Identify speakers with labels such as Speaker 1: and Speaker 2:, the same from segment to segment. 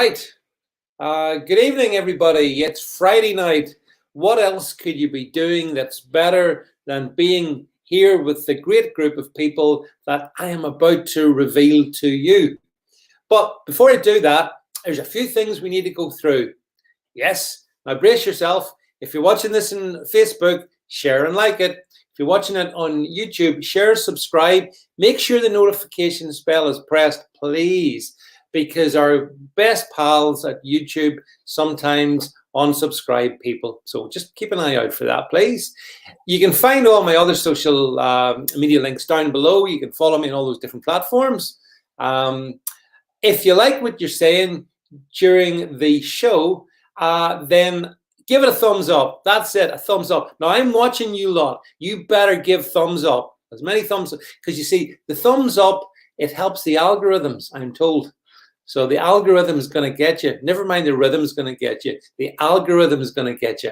Speaker 1: Right. Good evening, everybody. It's Friday night. What else could you be doing that's better than being here with the great group of people that I am about to reveal to you? But before I do that, there's a few things we need to go through. Yes, now brace yourself. If you're watching this on Facebook, share and like it. If you're watching it on YouTube, share, subscribe. Make sure the notification bell is pressed, please, because our best pals at YouTube sometimes unsubscribe people. So just keep an eye out for that, please. You can find all my other social media links down below. You can follow me on all those different platforms. If you like what you're saying during the show, then give it a thumbs up. That's it, a thumbs up. Now, I'm watching you lot. You better give thumbs up. As many thumbs up. Because you see, the thumbs up, it helps the algorithms, I'm told. So the algorithm is going to get you. Never mind the rhythm is going to get you. The algorithm is going to get you.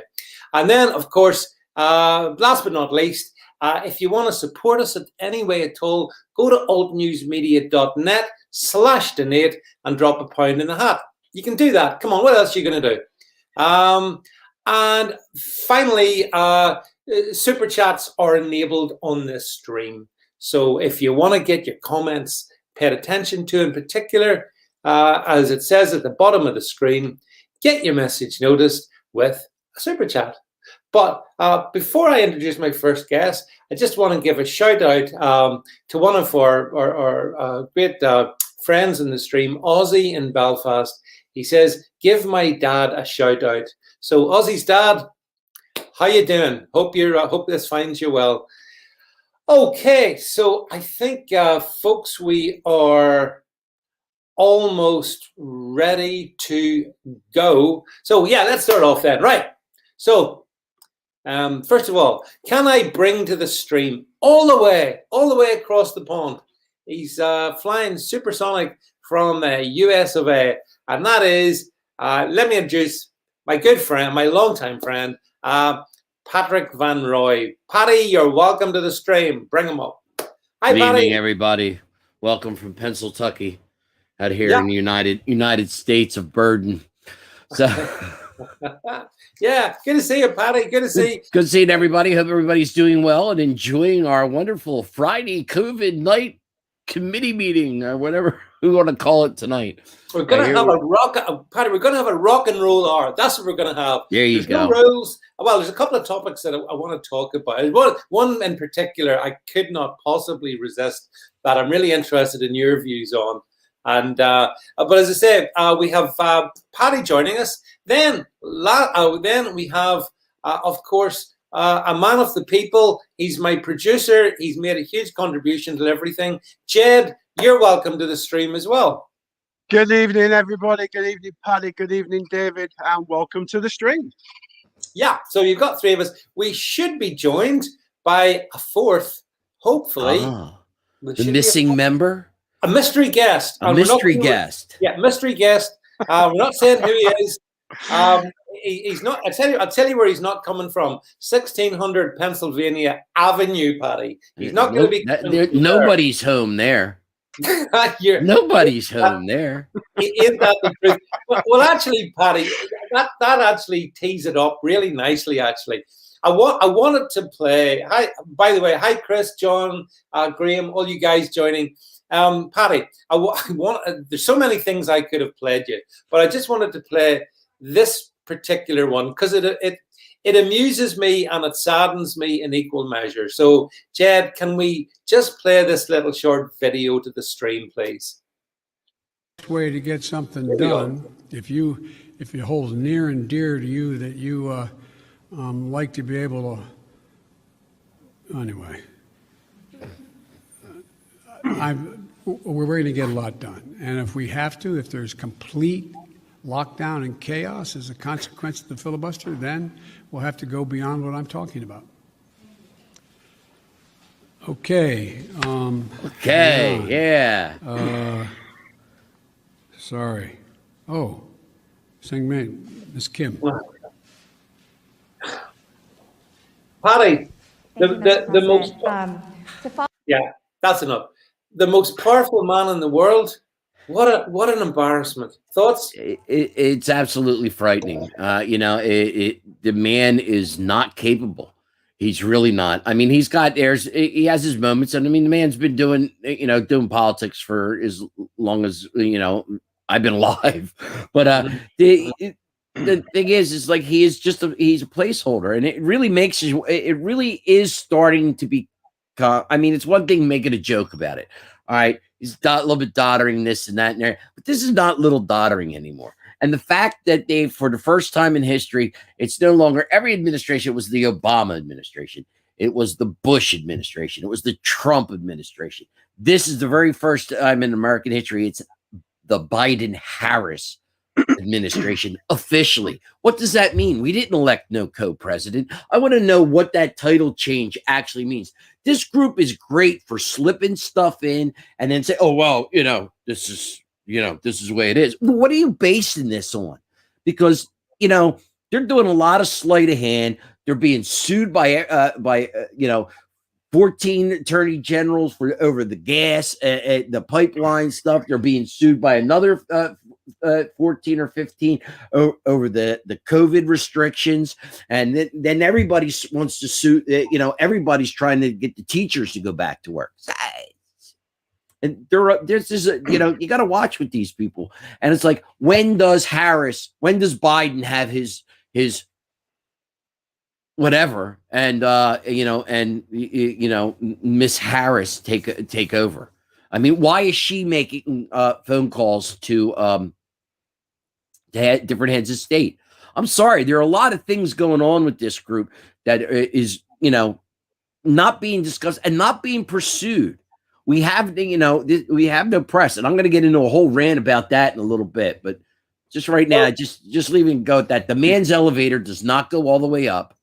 Speaker 1: And then, of course, last but not least, if you want to support us in any way at all, go to altnewsmedia.net/donate and drop £1 in the hat. You can do that. Come on, what else are you going to do? And finally, super chats are enabled on this stream. So if you want to get your comments paid attention to in particular, as it says at the bottom of the screen, get your message noticed with a super chat. But before I introduce my first guest, I just want to give a shout out to one of our great friends in the stream, Ozzy in Belfast. He says, give my dad a shout out. So Ozzy's dad, how you doing? Hope this finds you well. Okay, so I think, folks, we are almost ready to go. So yeah, let's start off then. Right. So first of all, can I bring to the stream all the way across the pond? He's flying supersonic from US of A, and that is, let me introduce my good friend, my longtime friend, Patrick Van Roy. Patty, you're welcome to the stream. Bring him up. Hi,
Speaker 2: Good
Speaker 1: Patty.
Speaker 2: evening, everybody. Welcome from Pennsylvania, out here in the United States of Burden. So,
Speaker 1: yeah, good to see you, Patty. Good to see you.
Speaker 2: Good seeing everybody. Hope everybody's doing well and enjoying our wonderful Friday COVID night committee meeting, or whatever we want to call it tonight.
Speaker 1: We're going to have Patty, we're going to have a rock and roll hour. That's what we're going to have.
Speaker 2: There's
Speaker 1: no rules. Well, there's a couple of topics that I want to talk about. One in particular, I could not possibly resist, that I'm really interested in your views on. And but as I say, we have Patty joining us. Then we have, of course, a man of the people. He's my producer. He's made a huge contribution to everything. Jed, you're welcome to the stream as well.
Speaker 3: Good evening, everybody. Good evening, Paddy. Good evening, David, and welcome to the stream.
Speaker 1: Yeah, so you've got three of us. We should be joined by a fourth, hopefully.
Speaker 2: The missing member?
Speaker 1: A mystery guest.
Speaker 2: A mystery guest.
Speaker 1: Yeah, mystery guest. We're not saying who he is. He's not. I'll tell you where he's not coming from. 1600 Pennsylvania Avenue, Paddy. He's not going to be.
Speaker 2: Nobody's home there. Nobody's home there.
Speaker 1: Ain't that the truth? Well, actually, Patty, that actually tees it up really nicely. Actually, I wanted to play. Hi, by the way, hi Chris, John, Graham, all you guys joining. Patty, there's so many things I could have played you, but I just wanted to play this particular one because it amuses me and it saddens me in equal measure. So, Jed, can we just play this little short video to the stream, please?
Speaker 4: Way to get something done, if it holds near and dear to you that you like to be able to. Anyway, we're going to get a lot done, and if we have to, if there's complete lockdown and chaos as a consequence of the filibuster, then we'll have to go beyond what I'm talking about. Okay.
Speaker 2: Yeah.
Speaker 4: Sorry. Oh, sing me, Miss Kim.
Speaker 1: Patty, the most. Yeah, that's enough. The most powerful man in the world What an embarrassment. Thoughts?
Speaker 2: It's absolutely frightening. The man is not capable. He's really not. I mean, he has his moments, and I mean, the man's been doing politics for as long as I've been alive. But the thing is like he's a placeholder, and it really is starting to be. I mean, it's one thing making a joke about it. All right, he's a little bit doddering this and that and there, but this is not little doddering anymore. And the fact that for the first time in history, it's no longer every administration. It was the Obama administration. It was the Bush administration. It was the Trump administration. This is the very first time in American history. It's the Biden-Harris administration officially. What does that mean? We didn't elect no co-president. I want to know what that title change actually means. This group is great for slipping stuff in and then say, oh, well, this is the way it is. Well, what are you basing this on? Because, they're doing a lot of sleight of hand. They're being sued by 14 attorney generals over the gas, the pipeline stuff. They're being sued by another 14 or 15 over the COVID restrictions. And then everybody wants to sue, everybody's trying to get the teachers to go back to work. And there's you got to watch with these people. And it's like, when does Biden have his whatever, and Miss Harris take over? I mean, why is she making phone calls to different heads of state? I'm sorry, there are a lot of things going on with this group that is not being discussed and not being pursued. We have we have no press, and I'm going to get into a whole rant about that in a little bit, but just right now, just leaving go at that. The man's elevator does not go all the way up.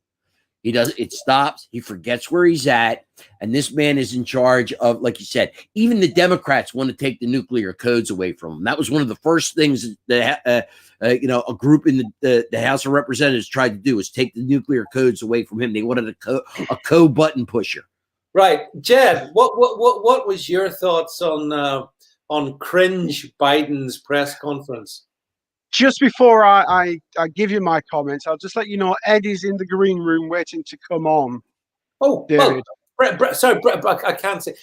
Speaker 2: It stops. He forgets where he's at. And this man is in charge of, like you said, even the Democrats want to take the nuclear codes away from him. That was one of the first things that, a group in the House of Representatives tried to do, was take the nuclear codes away from him. They wanted a co-button pusher.
Speaker 1: Right. Jed, what was your thoughts on cringe Biden's press conference?
Speaker 3: Just before I give you my comments, I'll just let you know Eddie's in the green room waiting to come on.
Speaker 1: Oh,
Speaker 3: David.
Speaker 1: Sorry, I can't say.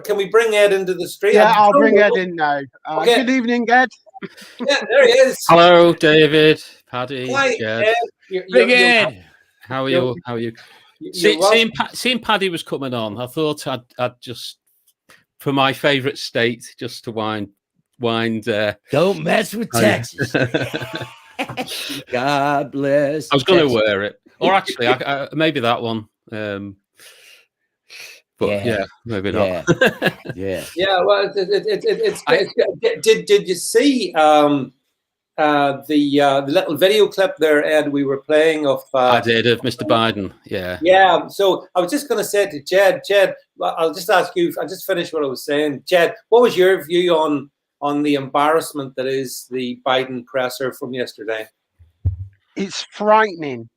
Speaker 1: Can we bring Ed into the stream?
Speaker 3: Yeah, I'll bring Ed in now.
Speaker 1: Okay.
Speaker 3: Good evening, Ed.
Speaker 1: Yeah, there he is.
Speaker 5: Hello, David, Paddy,
Speaker 1: Hi,
Speaker 5: Jed.
Speaker 1: Ed.
Speaker 2: Big Ed.
Speaker 5: How are you? How are you? Seeing Paddy was coming on, I thought I'd just, for my favourite state, just to wind.
Speaker 2: Don't mess with Texas. God bless.
Speaker 5: I was going to wear it, or actually, I maybe that one. But yeah, maybe not.
Speaker 2: Yeah.
Speaker 1: Yeah. Well, did you see the little video clip there, Ed? We were playing of.
Speaker 5: I did, of Mr. Biden. Yeah.
Speaker 1: Yeah. So I was just going to say to Jed, I'll just ask you. I'll just finish what I was saying. Jed, what was your view on the embarrassment that is the Biden presser from yesterday?
Speaker 3: It's frightening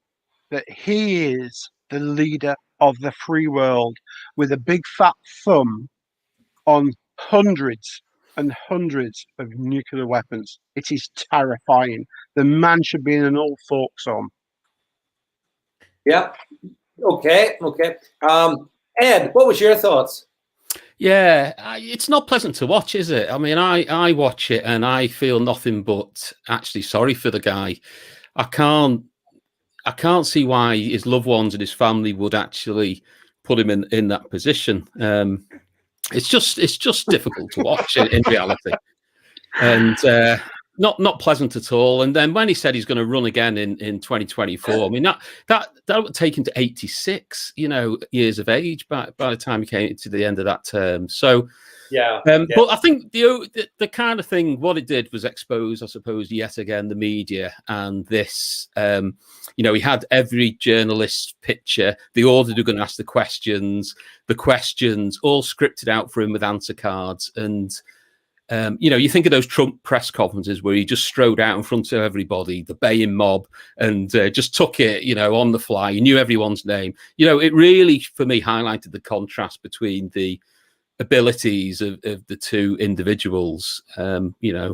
Speaker 3: that he is the leader of the free world with a big fat thumb on hundreds and hundreds of nuclear weapons. It is terrifying. The man should be in an old folks home.
Speaker 1: Yeah. Okay. Ed, what was your thoughts?
Speaker 5: Yeah, it's not pleasant to watch, is it? I mean, I watch it and I feel nothing but actually sorry for the guy. I can't see why his loved ones and his family would actually put him in that position. It's just difficult to watch in reality, and not pleasant at all. And then when he said he's going to run again in 2024, I mean that would take him to 86, years of age by the time he came to the end of that term. So yeah. But I think the kind of thing, what it did was expose, I suppose, yet again the media and this. He had every journalist's picture. They all were going to ask the questions all scripted out for him with answer cards. And you think of those Trump press conferences where he just strode out in front of everybody, the baying mob, and just took it, on the fly. He knew everyone's name. It really, for me, highlighted the contrast between the abilities of the two individuals.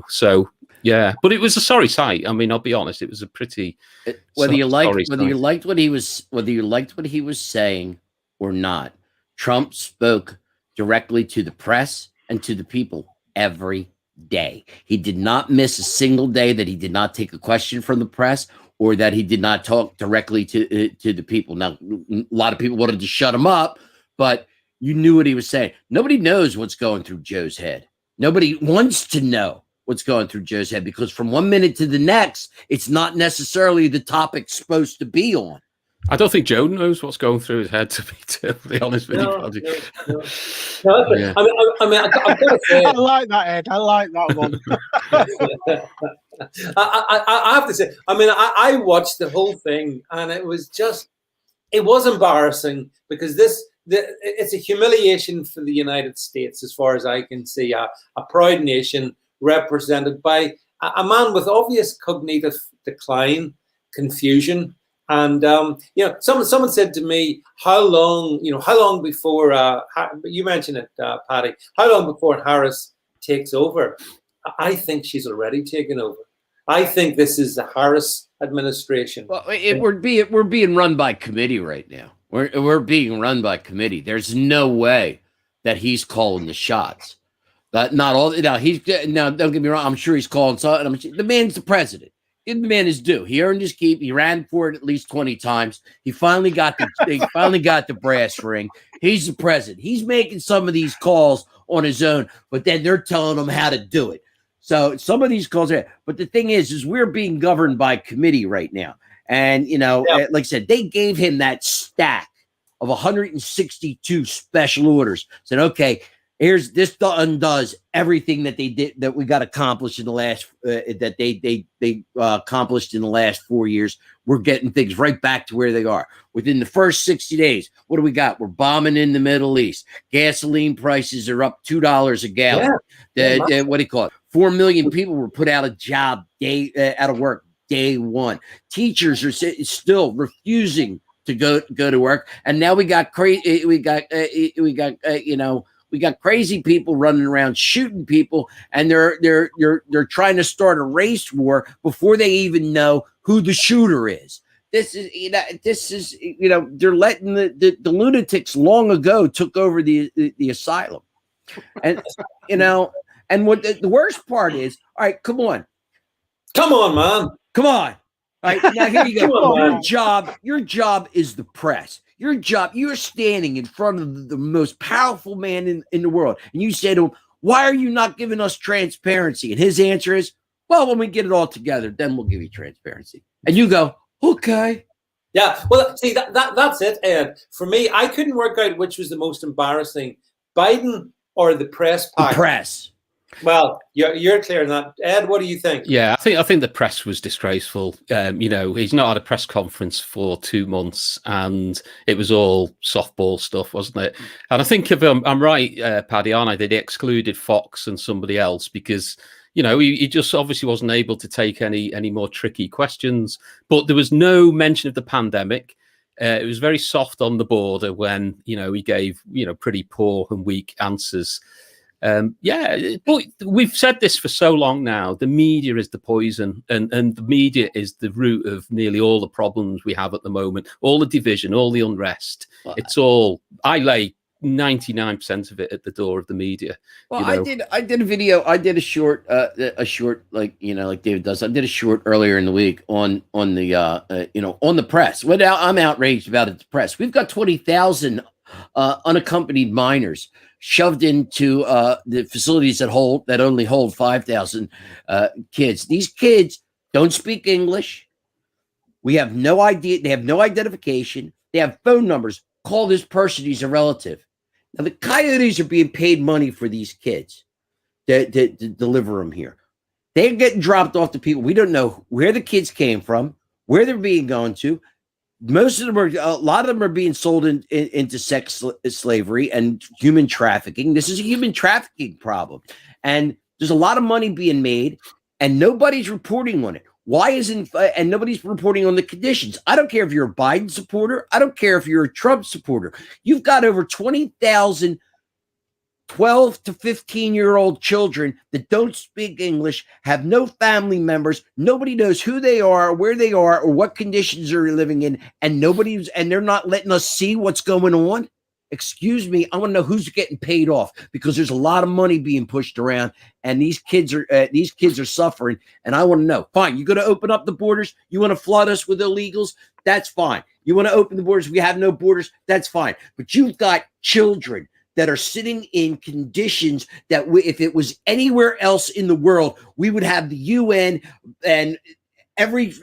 Speaker 5: So yeah, but it was a sorry sight. I mean, I'll be honest, it was a pretty
Speaker 2: whether you liked what he was saying or not. Trump spoke directly to the press and to the people every day. He did not miss a single day that he did not take a question from the press or that he did not talk directly to the people. Now, a lot of people wanted to shut him up, but you knew what he was saying. Nobody knows what's going through Joe's head. Nobody wants to know what's going through Joe's head, because from one minute to the next, it's not necessarily the topic supposed to be on.
Speaker 5: I don't think Joe knows what's going through his head, to be totally honest with you.
Speaker 1: Yeah. I mean, I've got to say,
Speaker 3: I like that, Ed. I like that one.
Speaker 1: I have to say, I mean, I watched the whole thing, and it was embarrassing, because it's a humiliation for the United States, as far as I can see, a proud nation represented by a man with obvious cognitive decline, confusion. And someone said to me, how long before you mentioned it, Paddy, how long before Harris takes over? I think she's already taken over. I think this is the Harris administration.
Speaker 2: Well, we're being run by committee right now. We're being run by committee. There's no way that he's calling the shots. Not all. Now don't get me wrong. I'm sure he's calling something. The man's the president. The man is due. He earned his keep. He ran for it at least 20 times. He finally got the brass ring. He's the president. He's making some of these calls on his own, but then they're telling him how to do it. So some of these calls are. But the thing is we're being governed by committee right now. And like I said, they gave him that stack of 162 special orders. Said, okay, here's this undoes everything that they did, that we got accomplished in the last that they accomplished in the last 4 years. We're getting things right back to where they are within the first 60 days. What do we got? We're bombing in the Middle East. Gasoline prices are up $2 a gallon. What do you call it? 4 million people were put out of job out of work day one. Teachers are still refusing to go to work, and now we got crazy. We got crazy people running around shooting people, and they're trying to start a race war before they even know who the shooter is. They're letting the lunatics long ago took over the asylum, and and what the worst part is, all right, come on,
Speaker 1: man,
Speaker 2: come on. All right, now here you go.
Speaker 1: On,
Speaker 2: your job is the press. Your job, you're standing in front of the most powerful man in the world. And you say to him, why are you not giving us transparency? And his answer is, well, when we get it all together, then we'll give you transparency. And you go, okay.
Speaker 1: Yeah, well, see, that's it, Ed. For me, I couldn't work out which was the most embarrassing, Biden or the press pack.
Speaker 2: The press.
Speaker 1: Well, you're clear on that. Ed, what do you think?
Speaker 5: Yeah, I think the press was disgraceful. He's not had a press conference for 2 months, and it was all softball stuff, wasn't it? And I think if I'm right, Paddy, aren't I? They excluded Fox and somebody else because he just obviously wasn't able to take any more tricky questions. But there was no mention of the pandemic. It was very soft on the border when he gave pretty poor and weak answers. But we've said this for so long now. The media is the poison, and the media is the root of nearly all the problems we have at the moment. All the division, all the unrest. It's all. I lay 99% of it at the door of the media.
Speaker 2: Well, I did a video. I did a short, like David does. I did a short earlier in the week on the press. I'm outraged about it. The press. We've got 20,000 unaccompanied minors shoved into the facilities that only hold 5,000 kids. These kids don't speak English. We have no idea. They have no identification. They have phone numbers. Call this person. He's a relative. Now, the coyotes are being paid money for these kids to deliver them here. They're getting dropped off to people. We don't know where the kids came from, where they're being going to. A lot of them are being sold into sex slavery and human trafficking. This is a human trafficking problem. And there's a lot of money being made, and nobody's reporting on it. Why isn't, and nobody's reporting on the conditions? I don't care if you're a Biden supporter. I don't care if you're a Trump supporter. You've got over 20,000 12 to 15-year-old children that don't speak English, have no family members, nobody knows who they are, where they are, or what conditions they're living in, and they're not letting us see what's going on. Excuse me, I want to know who's getting paid off, because there's a lot of money being pushed around, and these kids are suffering. And I want to know. Fine, you're going to open up the borders. You want to flood us with illegals? That's fine. You want to open the borders? We have no borders. That's fine. But you've got children that are sitting in conditions that if it was anywhere else in the world, we would have the UN and every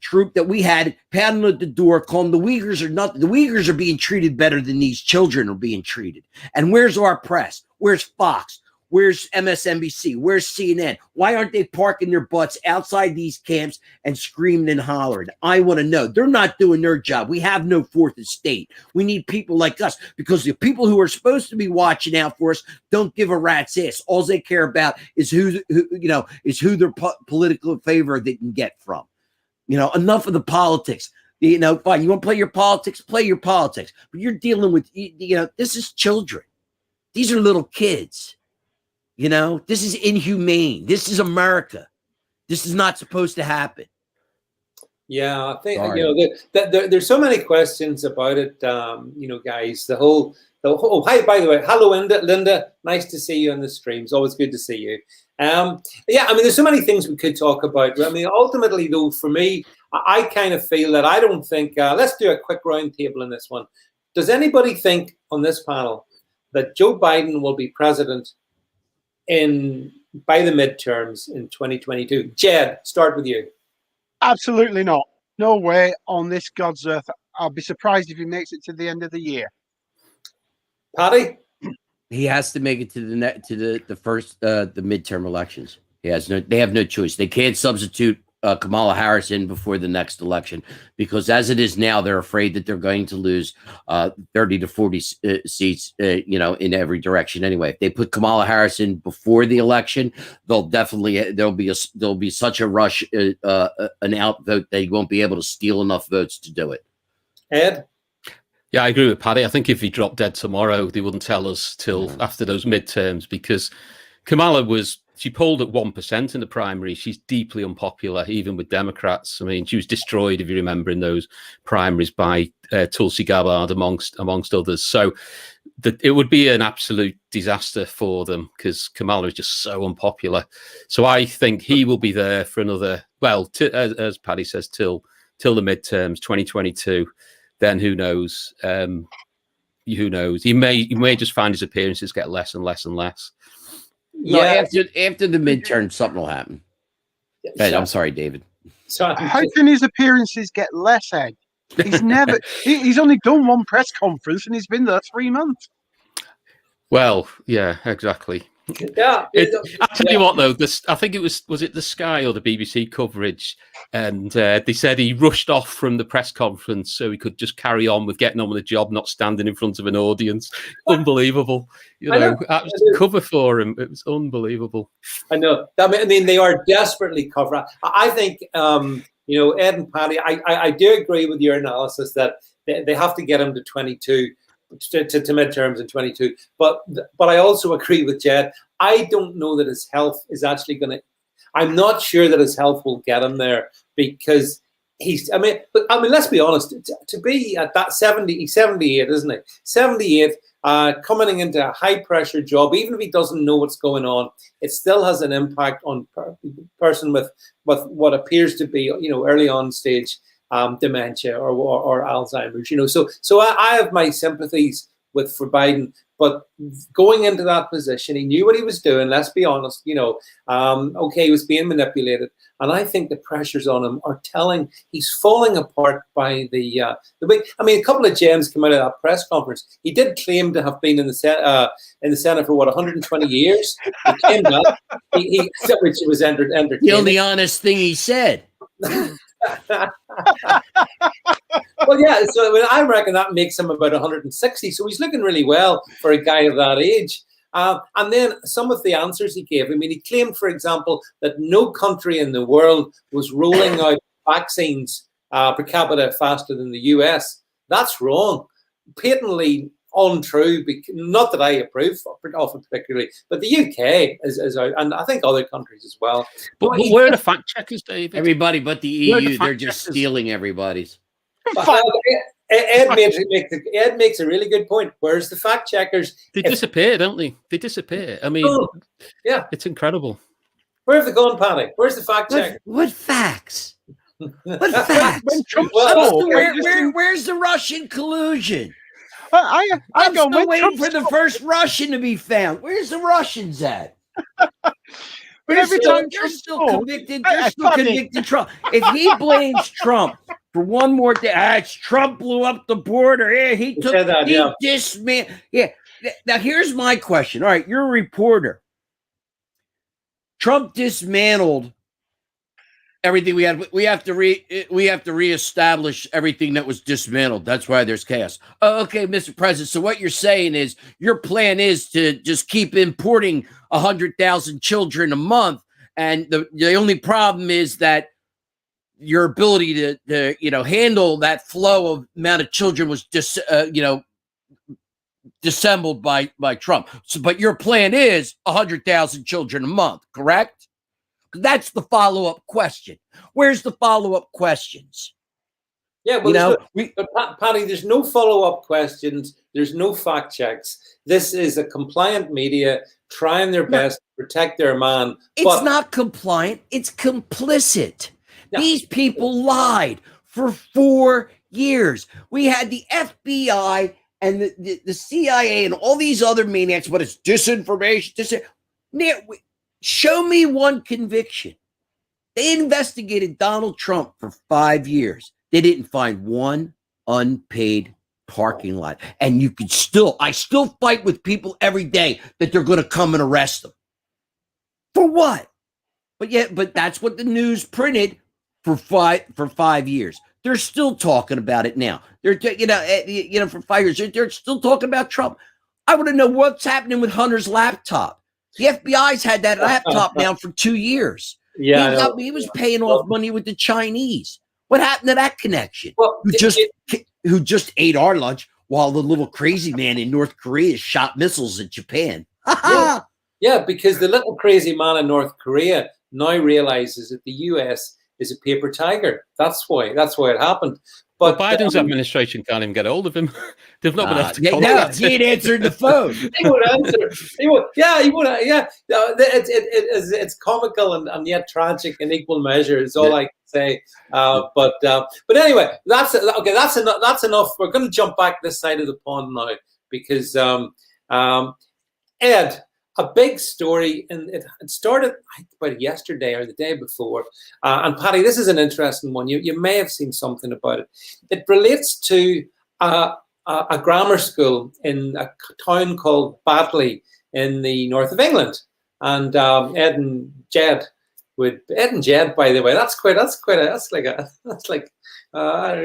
Speaker 2: troop that we had pounding at the door, calling the Uyghurs are nothing. The Uyghurs are being treated better than these children are being treated. And where's our press? Where's Fox? Where's MSNBC? Where's CNN? Why aren't they parking their butts outside these camps and screaming and hollering? I want to know. They're not doing their job. We have no fourth estate. We need people like us, because the people who are supposed to be watching out for us don't give a rat's ass. All they care about is who their political favor they can get from. Enough of the politics. Fine. You want to play your politics? Play your politics. But you're dealing with, this is children. These are little kids. This is inhumane. This is America. This is not supposed to happen.
Speaker 1: Yeah, I think there's so many questions about it. Guys, the whole. Hi, by the way, hello, Linda. Nice to see you on the stream. It's always good to see you. There's so many things we could talk about. I mean, ultimately, though, for me, I kind of feel that I don't think. Let's do a quick round table on this one. Does anybody think on this panel that Joe Biden will be president by the midterms in 2022? Jed, start with you.
Speaker 3: Absolutely not. No way on this God's earth. I'll be surprised if he makes it to the end of the year.
Speaker 1: Paddy?
Speaker 2: He has to make it to the first the midterm elections. They have no choice. They can't substitute Kamala Harris in before the next election, because as it is now, they're afraid that they're going to lose 30 to 40 seats, in every direction. Anyway, if they put Kamala Harris in before the election, there'll be such a rush, an outvote, they won't be able to steal enough votes to do it.
Speaker 1: Ed?
Speaker 5: Yeah, I agree with Paddy. I think if he dropped dead tomorrow, they wouldn't tell us till after those midterms, because Kamala she polled at 1% in the primary. She's deeply unpopular, even with Democrats. I mean, she was destroyed, if you remember, in those primaries by Tulsi Gabbard, amongst others. So it would be an absolute disaster for them, because Kamala is just so unpopular. So I think he will be there for another, as Paddy says, till the midterms, 2022. Then who knows? Who knows? He may just find his appearances get less and less and less.
Speaker 2: Yeah, after the midterm, something will happen. I'm sorry, David.
Speaker 3: How can his appearances get less, Ed? He's only done one press conference and he's been there 3 months.
Speaker 5: Well, yeah, exactly.
Speaker 1: Yeah.
Speaker 5: I tell you what, though, I think it was it the Sky or the BBC coverage, and they said he rushed off from the press conference so he could just carry on with getting on with the job, not standing in front of an audience. Unbelievable. Cover for him. It was unbelievable.
Speaker 1: I know. I mean, they are desperately covering. I think, Ed and Paddy, I do agree with your analysis that they have to get him to 22. To midterms in 22, but I also agree with Jed. I don't know that his health is actually going to. I'm not sure that his health will get him there, because let's be honest. To be at that 78, isn't it? 78, coming into a high pressure job, even if he doesn't know what's going on, it still has an impact on person with what appears to be early on stage dementia or Alzheimer's, so I have my sympathies for Biden, but going into that position, he knew what he was doing. Let's be honest, he was being manipulated, and I think the pressures on him are telling. He's falling apart by the big. I mean, a couple of gems came out of that press conference. He did claim to have been in the Senate for 120 years. He claimed that, which was entertaining.
Speaker 2: The only honest thing he said.
Speaker 1: Well, yeah, so I reckon that makes him about 160. So he's looking really well for a guy of that age. And then some of the answers he gave. I mean, he claimed, for example, that no country in the world was rolling out vaccines per capita faster than the US. That's wrong. Patently untrue. Not that I approve of it particularly, but the UK is out, and I think other countries as well.
Speaker 5: But where are the fact checkers, David?
Speaker 2: Everybody but the EU, they're just stealing everybody's.
Speaker 1: Ed makes a really good point. Where's the fact checkers?
Speaker 5: They disappear, don't they? They disappear. I mean,
Speaker 1: yeah,
Speaker 5: it's incredible.
Speaker 1: Where have they gone, Paddy? Where's the fact checker?
Speaker 2: What facts? What facts? Where's the Russian collusion? I'm still waiting for the first Russian to be found. Where's the Russians at?
Speaker 3: But every time
Speaker 2: they're still convicted. They're still convicted Trump. If he blames Trump for one more day, Trump blew up the border. Yeah, he took this man. Yeah. Now here's my question. All right, you're a reporter. Trump dismantled everything we had. We have to reestablish everything that was dismantled. That's why there's chaos. Oh, okay, Mr. President. So what you're saying is your plan is to just keep importing 100,000 children a month, and the only problem is that your ability to handle that flow of amount of children was dissembled by Trump. So, but your plan is 100,000 children a month, correct? That's the follow-up question. Where's the follow-up questions?
Speaker 1: Yeah, well, Paddy, there's no follow-up questions. There's no fact checks. This is a compliant media trying their best to protect their man.
Speaker 2: It's not compliant. It's complicit. No. These people lied for 4 years. We had the FBI and the CIA and all these other maniacs. But it's disinformation. Show me one conviction. They investigated Donald Trump for 5 years. They didn't find one unpaid parking lot. And I still fight with people every day that they're going to come and arrest them. For what? But that's what the news printed for 5 years. They're still talking about it now. They're for 5 years. They're still talking about Trump. I want to know what's happening with Hunter's laptop. The FBI's had that laptop now for 2 years.
Speaker 1: Yeah,
Speaker 2: he was paying off money with the Chinese. What happened to that connection? Well, who just ate our lunch while the little crazy man in North Korea shot missiles at Japan?
Speaker 1: Yeah, because the little crazy man in North Korea now realizes that the US is a paper tiger. That's why it happened. But
Speaker 5: Biden's administration can't even get hold of him. They've not been able to
Speaker 2: contact him. He ain't answered the phone.
Speaker 1: He would answer. He would. Yeah. It's comical and yet tragic in equal measure. Is all I can say. But anyway, that's okay. That's enough. We're going to jump back this side of the pond now because Ed. A big story, and it started about yesterday or the day before. And Paddy, this is an interesting one. You may have seen something about it. It relates to a grammar school in a town called Batley in the north of England. And Ed and Jed, by the way, that's like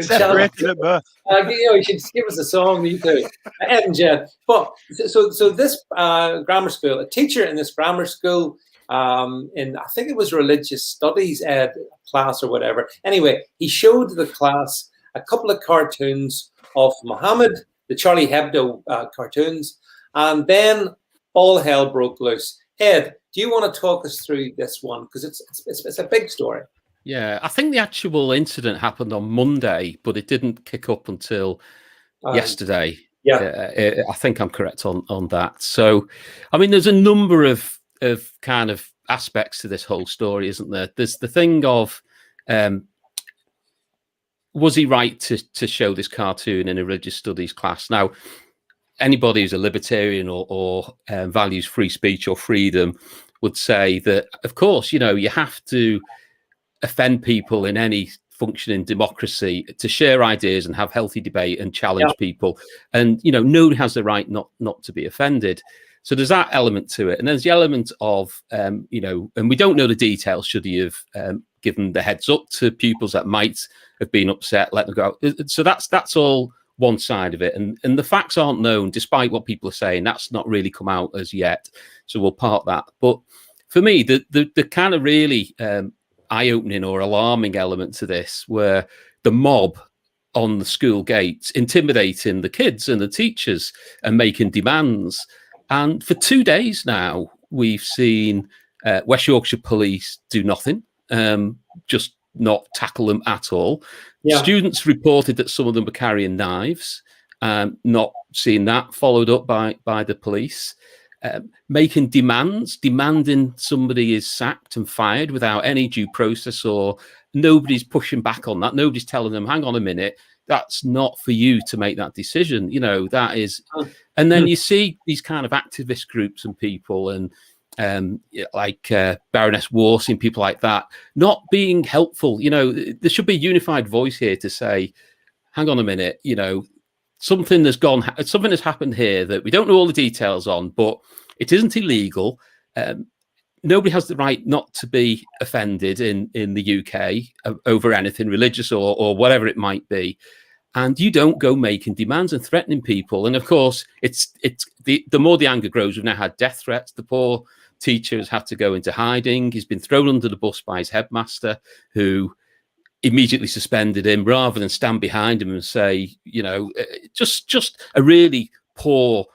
Speaker 3: separated at birth.
Speaker 1: You should give us a song, you too. Ed and Jed. But so this grammar school, a teacher in this grammar school, in I think it was religious studies ed class or whatever. Anyway, he showed the class a couple of cartoons of Muhammad, the Charlie Hebdo cartoons, and then all hell broke loose. Ed, do you want to talk us through this one? Because it's a big story.
Speaker 5: Yeah, I think the actual incident happened on Monday, but it didn't kick up until yesterday.
Speaker 1: Yeah,
Speaker 5: I think I'm correct on that. So, I mean, there's a number of kind of aspects to this whole story, isn't there? There's the thing of, was he right to show this cartoon in a religious studies class? Now, anybody who's a libertarian or values free speech or freedom would say that, of course, you have to offend people in any functioning democracy to share ideas and have healthy debate and challenge people. And, nobody has the right not to be offended. So there's that element to it. And there's the element of, and we don't know the details, should he have given the heads up to pupils that might have been upset, let them go. So that's all one side of it. And the facts aren't known, despite what people are saying. That's not really come out as yet. So we'll park that. But for me, the kind of really eye-opening or alarming element to this, where the mob on the school gates, intimidating the kids and the teachers and making demands. And for 2 days now, we've seen West Yorkshire Police do nothing, just not tackle them at all.
Speaker 1: Yeah.
Speaker 5: Students reported that some of them were carrying knives, not seeing that followed up by the police. Making demands, demanding somebody is sacked and fired without any due process, or nobody's pushing back on that. Nobody's telling them, hang on a minute, that's not for you to make that decision. You know, that is. And then you see these kind of activist groups and people and like Baroness Warsi and people like that not being helpful. You know, there should be a unified voice here to say, hang on a minute, you know, something has happened here that we don't know all the details on, but it isn't illegal. Nobody has the right not to be offended in the UK over anything religious or whatever it might be. And you don't go making demands and threatening people. And of course, it's the more the anger grows. We've now had death threats. The poor teacher has had to go into hiding. He's been thrown under the bus by his headmaster, who immediately suspended him rather than stand behind him and say, you know, just a really poor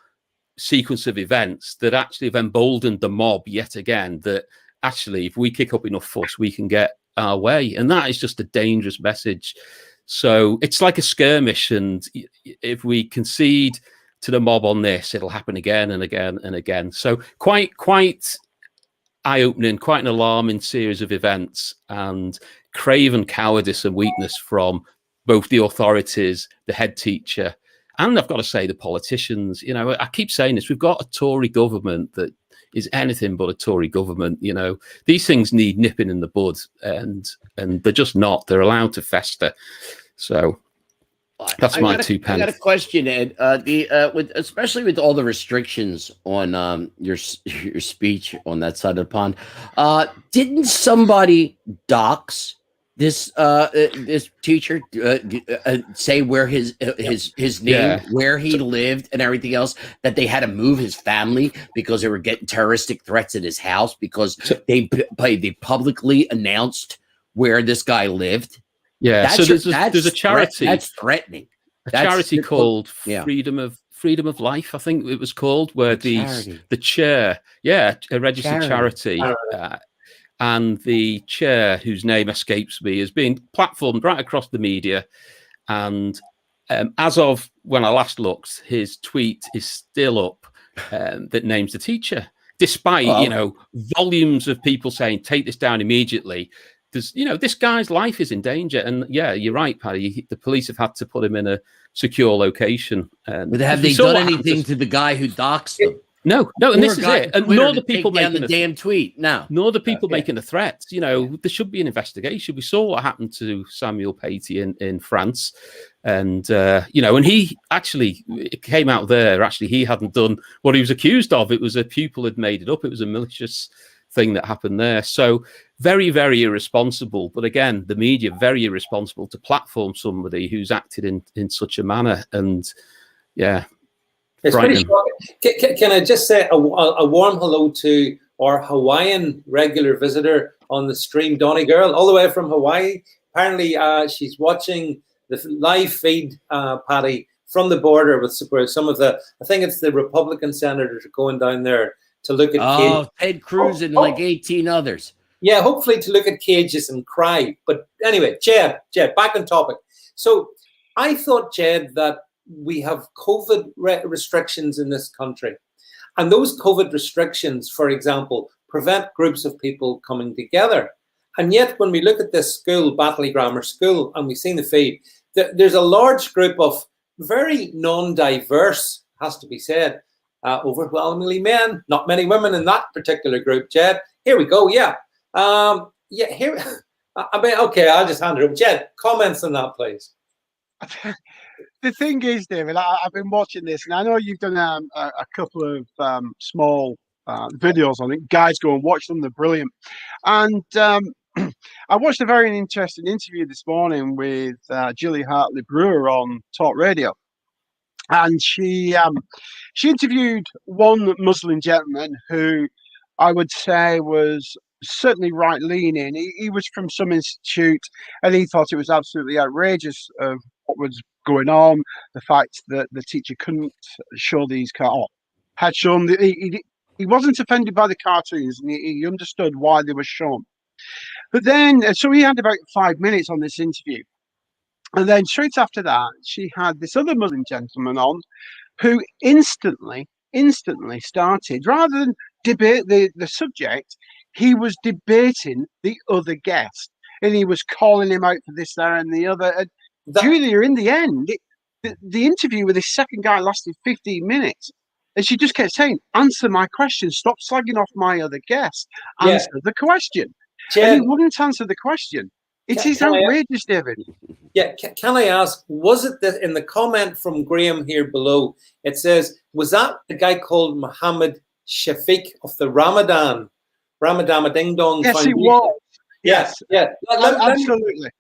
Speaker 5: sequence of events that actually have emboldened the mob yet again, that actually if we kick up enough fuss, we can get our way. And that is just a dangerous message. So it's like a skirmish, and if we concede to the mob on this, it'll happen again and again and again. So quite eye-opening, quite an alarming series of events, and craven cowardice and weakness from both the authorities, the head teacher, and I've got to say the politicians. You know, I keep saying this, we've got a Tory government that is anything but a Tory government. You know, these things need nipping in the bud, and they're just not. They're allowed to fester. So that's my 2 pence.
Speaker 2: I got a question, Ed. Especially with all the restrictions on your speech on that side of the pond, didn't somebody dox this teacher, say where his name, where he lived, and everything else, that they had to move his family because they were getting terroristic threats at his house because they publicly announced where this guy lived?
Speaker 5: Yeah, so there's a charity
Speaker 2: that's threatening.
Speaker 5: Charity called Freedom of Life, I think it was called, where the chair, a registered charity. And the chair, whose name escapes me, is being platformed right across the media. And as of when I last looked, his tweet is still up that names the teacher, despite volumes of people saying take this down immediately. There's, this guy's life is in danger, and you're right, Paddy. The police have had to put him in a secure location.
Speaker 2: But have they done anything to the guy who doxed them?
Speaker 5: No, and this is it. And nor the people
Speaker 2: making the damn tweet.
Speaker 5: Nor the people making the threats. There should be an investigation. We saw what happened to Samuel Paty in France, and and he actually, it came out there. Actually, he hadn't done what he was accused of. It was a pupil had made it up. It was a malicious thing that happened there. So very, very irresponsible. But again, the media very irresponsible to platform somebody who's acted in such a manner. And
Speaker 1: it's pretty shocking. Can I just say a warm hello to our Hawaiian regular visitor on the stream, Donnie Girl, all the way from Hawaii. Apparently, she's watching the live feed, Paddy, from the border with some of I think it's the Republican senators going down there to look at cages.
Speaker 2: Ted Cruz and like 18 others.
Speaker 1: Yeah, hopefully to look at cages and cry. But anyway, Jed, back on topic. So I thought, Jed, that we have COVID restrictions in this country. And those COVID restrictions, for example, prevent groups of people coming together. And yet when we look at this school, Batley Grammar School, and we've seen the feed, there's a large group of very non-diverse, has to be said, overwhelmingly men, not many women in that particular group, Jed. Here we go, here. Okay, I'll just hand it over. Jed, comments on that, please.
Speaker 3: The thing is, David, I've been watching this, and I know you've done a couple of small videos on it. Guys, go and watch them; they're brilliant. And I watched a very interesting interview this morning with Gilly Hartley Brewer on Talk Radio, and she interviewed one Muslim gentleman who I would say was certainly right-leaning. He was from some institute, and he thought it was absolutely outrageous of what was going on, the fact that the teacher couldn't show these had shown he wasn't offended by the cartoons, and he understood why they were shown. But then, so he had about 5 minutes on this interview, and then straight after that, she had this other Muslim gentleman on, who instantly started, rather than debate the subject, he was debating the other guest, and he was calling him out for this, that, and the other. And Julia, in the end, the interview with this second guy lasted 15 minutes. And she just kept saying, answer my question, stop slagging off my other guest, answer the question.
Speaker 1: Jen,
Speaker 3: and he wouldn't answer the question. It is outrageous, David.
Speaker 1: Yeah, can I ask, was it that in the comment from Graham here below, it says, was that the guy called Muhammad Shafiq of the Ramadan Ding Dong
Speaker 3: Yes,
Speaker 1: Foundation?
Speaker 3: it was.
Speaker 1: Yes, yeah.
Speaker 3: Absolutely.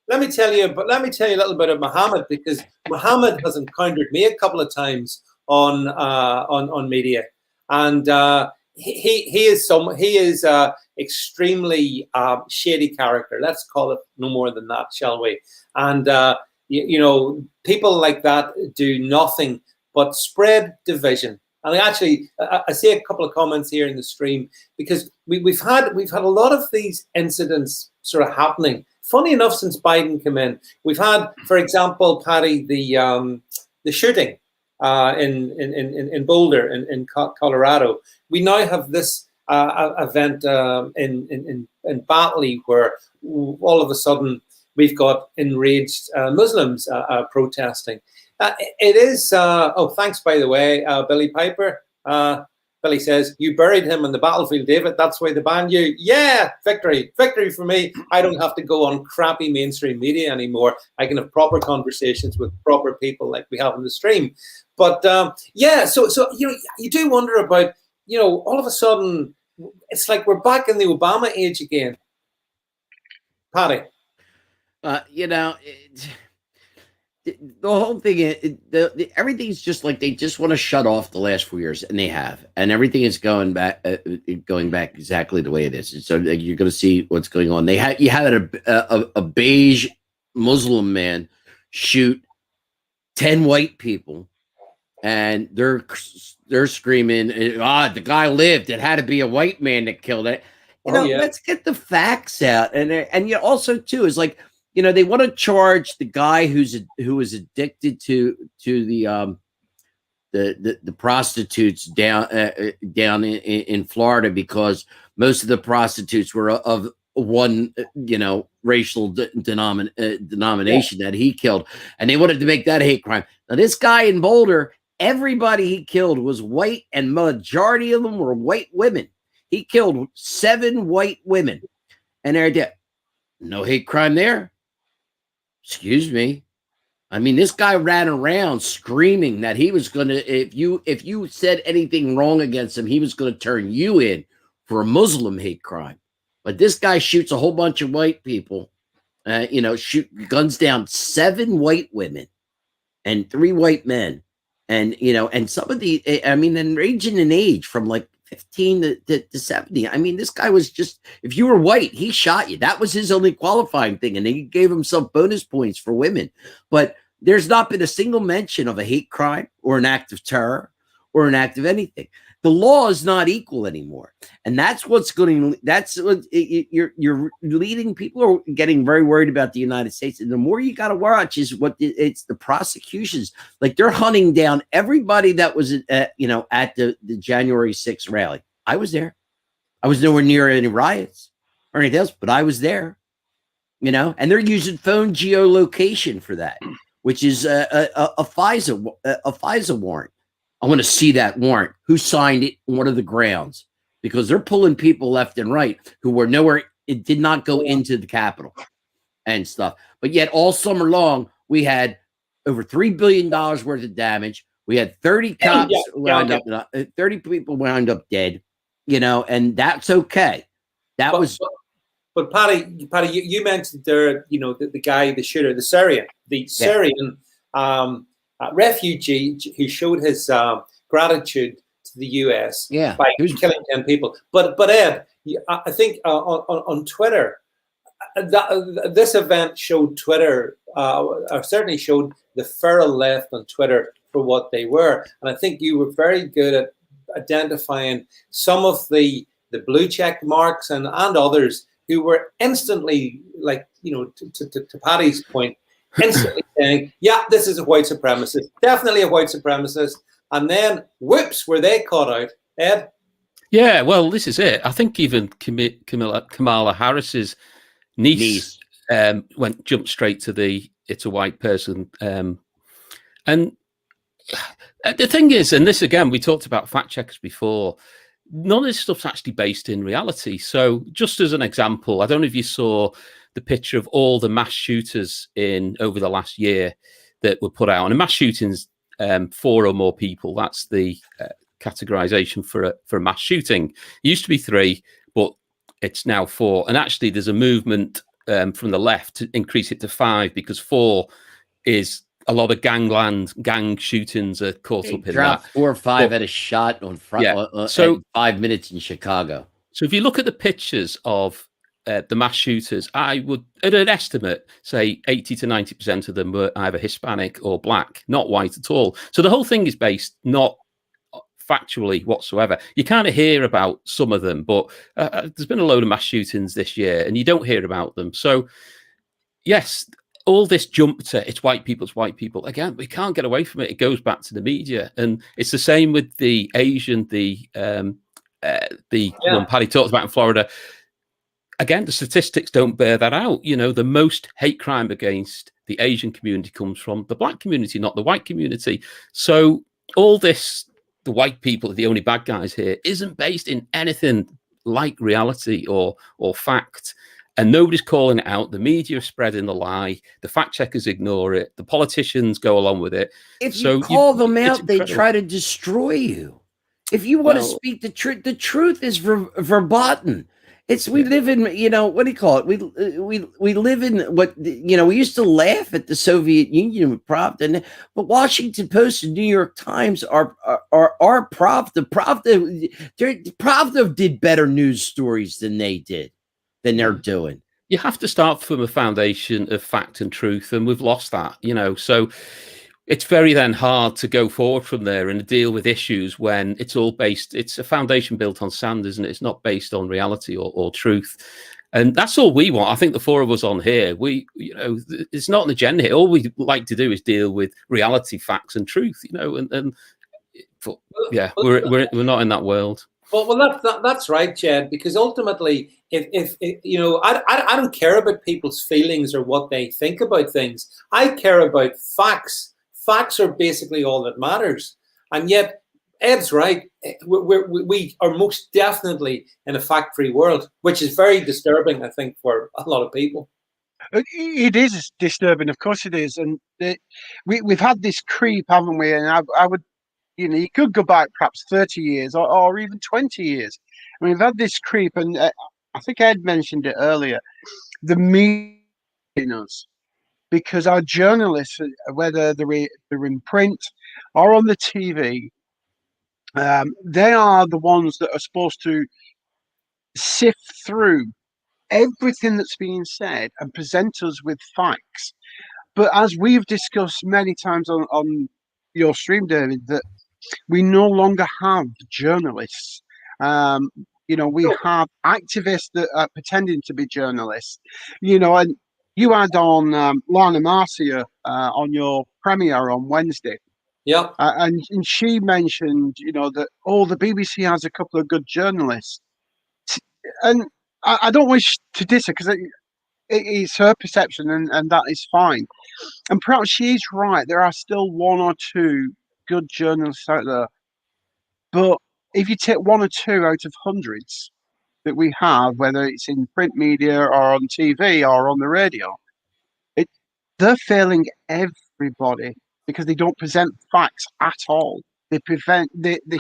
Speaker 1: Let me tell you a little bit of Muhammad, because Muhammad has encountered me a couple of times on media, and he is extremely shady character. Let's call it no more than that, shall we? And you know, people like that do nothing but spread division. And I see a couple of comments here in the stream, because we've had a lot of these incidents sort of happening. Funny enough, since Biden came in, we've had, for example, Patty, the shooting in Boulder in Colorado. We now have this event in Batley, where all of a sudden we've got enraged Muslims protesting. It is. Oh, thanks, by the way, Billy Piper. Billy says, you buried him on the battlefield, David. That's why they banned you. Yeah, victory for me. I don't have to go on crappy mainstream media anymore. I can have proper conversations with proper people like we have in the stream. But yeah, so you know, you do wonder about, you know, all of a sudden it's like we're back in the Obama age again. Patty,
Speaker 2: you know. The whole thing, everything's just like they just want to shut off the last 4 years, and they have, and everything is going back exactly the way it is. And so you're going to see what's going on. You had a beige Muslim man shoot 10 white people, and they're screaming, the guy lived. It had to be a white man that killed it. Let's get the facts out, and you also too is like. You know, they want to charge the guy who is addicted to the prostitutes down in Florida, because most of the prostitutes were of one, you know, racial denomination that he killed, and they wanted to make that a hate crime. Now, this guy in Boulder, everybody he killed was white, and majority of them were white women. He killed 7 white women, and they're dead. No hate crime there. Excuse me. I mean, this guy ran around screaming that he was going to, if you said anything wrong against him, he was going to turn you in for a Muslim hate crime. But this guy shoots a whole bunch of white people, guns down 7 white women and 3 white men. And, you know, and some of the, I mean, and ranging in age from like 15 to 70. I mean, this guy was just, if you were white, he shot you. That was his only qualifying thing. And he gave himself bonus points for women. But there's not been a single mention of a hate crime or an act of terror or an act of anything. The law is not equal anymore. And that's what's you're leading. People are getting very worried about the United States. And the more you got to watch is it's the prosecutions. Like, they're hunting down everybody that was, at the January 6th rally. I was there. I was nowhere near any riots or anything else, but I was there, you know, and they're using phone geolocation for that, which is a FISA warrant. I want to see that warrant. Who signed it? What are the grounds? Because they're pulling people left and right who were nowhere. It did not go into the Capitol and stuff. But yet all summer long, we had over $3 billion worth of damage. We had 30 cops wound up, 30 people wound up dead, you know, and that's okay.
Speaker 1: But Patty, you mentioned there, you know, the guy, the shooter, the Syrian refugee who showed his gratitude to the U.S. By killing 10 people. But Ed, I think on Twitter, this event showed Twitter or certainly showed the feral left on Twitter for what they were. And I think you were very good at identifying some of the blue check marks and others who were instantly, like, to Paddy's point, instantly saying, yeah, this is a white supremacist, definitely a white supremacist. And then, whoops, were they caught out. Ed?
Speaker 5: Yeah, well, this is it. I think even Kamala Harris's niece. Jumped straight to it's a white person. And the thing is, and this again, we talked about fact checkers before, none of this stuff's actually based in reality. So just as an example, I don't know if you saw the picture of all the mass shooters over the last year that were put out. And a mass shooting's 4 or more people. That's the categorization for a mass shooting. It used to be 3, but it's now 4. And actually there's a movement from the left to increase it to 5, because 4 is a lot of gang shootings are caught up in that.
Speaker 2: 4 or 5 at a shot on front.
Speaker 5: Yeah. So
Speaker 2: 5 minutes in Chicago.
Speaker 5: So if you look at the pictures of the mass shooters, I would, at an estimate, say 80 to 90% of them were either Hispanic or black, not white at all. So the whole thing is based not factually whatsoever. You kind of hear about some of them, but there's been a load of mass shootings this year and you don't hear about them. So yes, all this jump to it's white people. Again, we can't get away from it. It goes back to the media. And it's the same with the Asian, the one Paddy talked about in Florida. Again, the statistics don't bear that out. The most hate crime against the Asian community comes from the black community, not the white community. So all this, the white people are the only bad guys here, isn't based in anything like reality or fact. And nobody's calling it out. The media is spreading the lie. The fact checkers ignore it. The politicians go along with it.
Speaker 2: If you call them out, they try to destroy you. If you want to speak the truth is verboten. We live in, what do you call it? We live in what, we used to laugh at the Soviet Union with Pravda, but Washington Post and New York Times are Pravda. Pravda did better news stories than they're doing.
Speaker 5: You have to start from a foundation of fact and truth, and we've lost that, so it's very then hard to go forward from there and deal with issues when it's a foundation built on sand, isn't it? It's not based on reality or truth. And that's all we want. I think the 4 of us on here, it's not an agenda here. All we like to do is deal with reality, facts and truth, we're not in that world.
Speaker 1: Well, that's right, Jed, because ultimately, if I don't care about people's feelings or what they think about things. I care about facts. Facts are basically all that matters. And yet, Ed's right. We are most definitely in a fact-free world, which is very disturbing, I think, for a lot of people.
Speaker 3: It is disturbing, of course it is. And we've had this creep, haven't we? And I would, you could go back perhaps 30 years or even 20 years. I mean, we've had this creep, and I think Ed mentioned it earlier, the media in us. Because our journalists, whether they're in print or on the TV, they are the ones that are supposed to sift through everything that's being said and present us with facts. But as we've discussed many times on your stream, David, that we no longer have journalists. We have activists that are pretending to be journalists, and you had on Lana Marcia on your premiere on Wednesday.
Speaker 1: Yeah.
Speaker 3: And she mentioned, that the BBC has a couple of good journalists. And I don't wish to diss her because it's her perception and that is fine. And perhaps she is right. There are still 1 or 2 good journalists out there. But if you take 1 or 2 out of hundreds that we have, whether it's in print media or on TV or on the radio, they're failing everybody because they don't present facts at all. They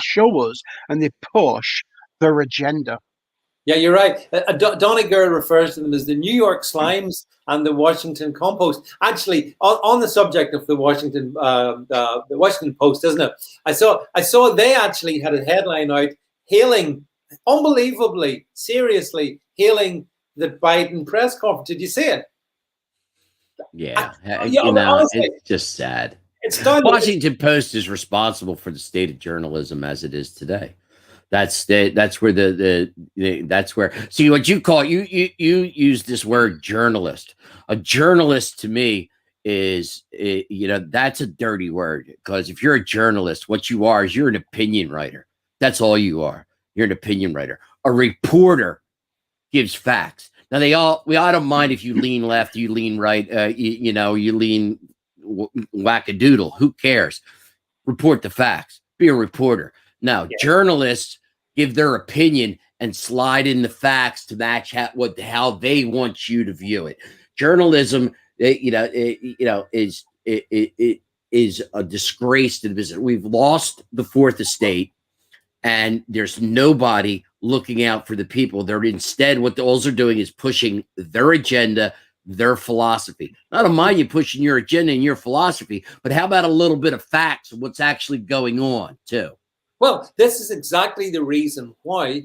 Speaker 3: show us and they push their agenda.
Speaker 1: Yeah, you're right. Doniger refers to them as the New York Slimes and the Washington Compost. Actually, on the subject of the Washington Post, isn't it? I saw they actually had a headline out unbelievably, seriously hailing the Biden press conference. Did you see it?
Speaker 2: Yeah,
Speaker 1: Yeah, honestly,
Speaker 2: it's just sad.
Speaker 1: it's down.
Speaker 2: Washington Post is responsible for the state of journalism as it is today. That's where that's where, see what you call, you use this word journalist. A journalist to me is, that's a dirty word, because if you're a journalist, what you are is you're an opinion writer. That's all you are. You're an opinion writer. A reporter gives facts. Now I don't mind if you lean left, you lean right, you lean wackadoodle. Who cares? Report the facts. Be a reporter. Now, journalists give their opinion and slide in the facts to match how they want you to view it. Journalism, is a disgrace to the business. We've lost the fourth estate, and there's nobody looking out for the people. They're instead, what all they're doing is pushing their agenda, their philosophy. I don't mind you pushing your agenda and your philosophy, but how about a little bit of facts of what's actually going on too?
Speaker 1: Well, this is exactly the reason why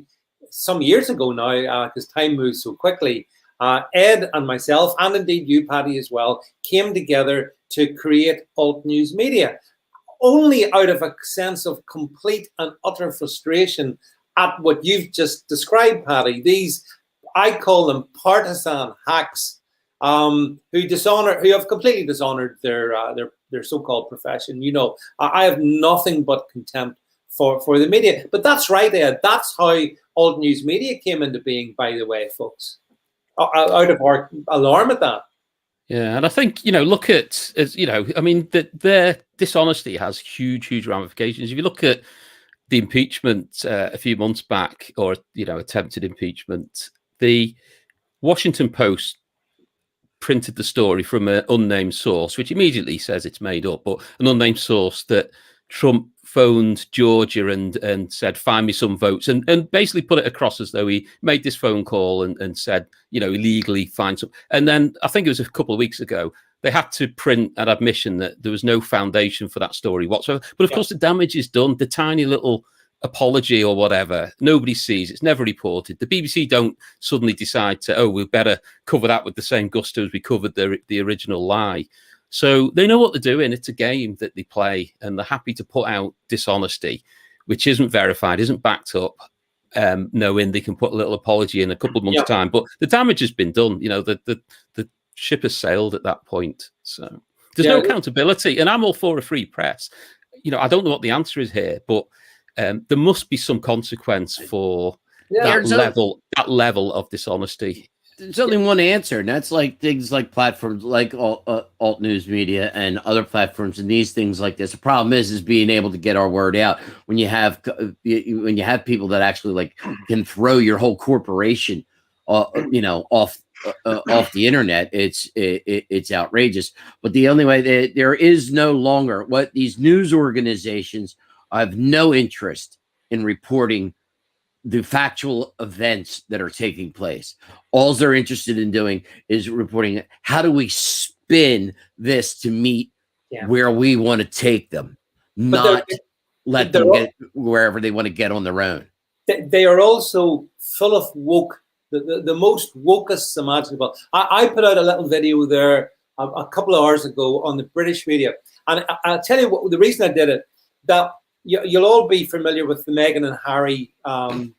Speaker 1: some years ago now, because time moves so quickly, Ed and myself, and indeed you, Paddy, as well, came together to create Alt News Media, only out of a sense of complete and utter frustration at what you've just described, Paddy. These, I call them partisan hacks, who have completely dishonored their so-called profession. I have nothing but contempt for the media. But that's right, Ed. That's how Alt News Media came into being, by the way, folks. Out of our alarm at that.
Speaker 5: Yeah, and I think, look at, their dishonesty has huge ramifications. If you look at the impeachment a few months back, or, attempted impeachment, the Washington Post printed the story from an unnamed source, which immediately says it's made up, but an unnamed source, that Trump phoned Georgia and said, find me some votes, and basically put it across as though he made this phone call and said, illegally find some. And then I think it was a couple of weeks ago, they had to print an admission that there was no foundation for that story whatsoever. But of course, the damage is done. The tiny little apology or whatever, nobody sees. It's never reported. The BBC don't suddenly decide to, we better cover that with the same gusto as we covered the original lie. So they know what they're doing. It's a game that they play, and they're happy to put out dishonesty, which isn't verified, isn't backed up, knowing they can put a little apology in a couple of months' time. But the damage has been done. The ship has sailed at that point. So there's no accountability. And I'm all for a free press. I don't know what the answer is here, but there must be some consequence for that level of dishonesty.
Speaker 2: There's only one answer, and that's like things like platforms like Alt News Media and other platforms, and these things like this. The problem is being able to get our word out when you have people that actually can throw your whole corporation, off the internet. It's outrageous. But the only way there is no longer what these news organizations have no interest in reporting the factual events that are taking place. All they're interested in doing is reporting how do we spin this to meet where we want to take them, not let them get wherever they want to get on their own.
Speaker 1: They are also full of woke, the most wokest imaginable. I put out a little video there a couple of hours ago on the British media, and I'll tell you what the reason I did it. That you'll all be familiar with the Meghan and Harry, the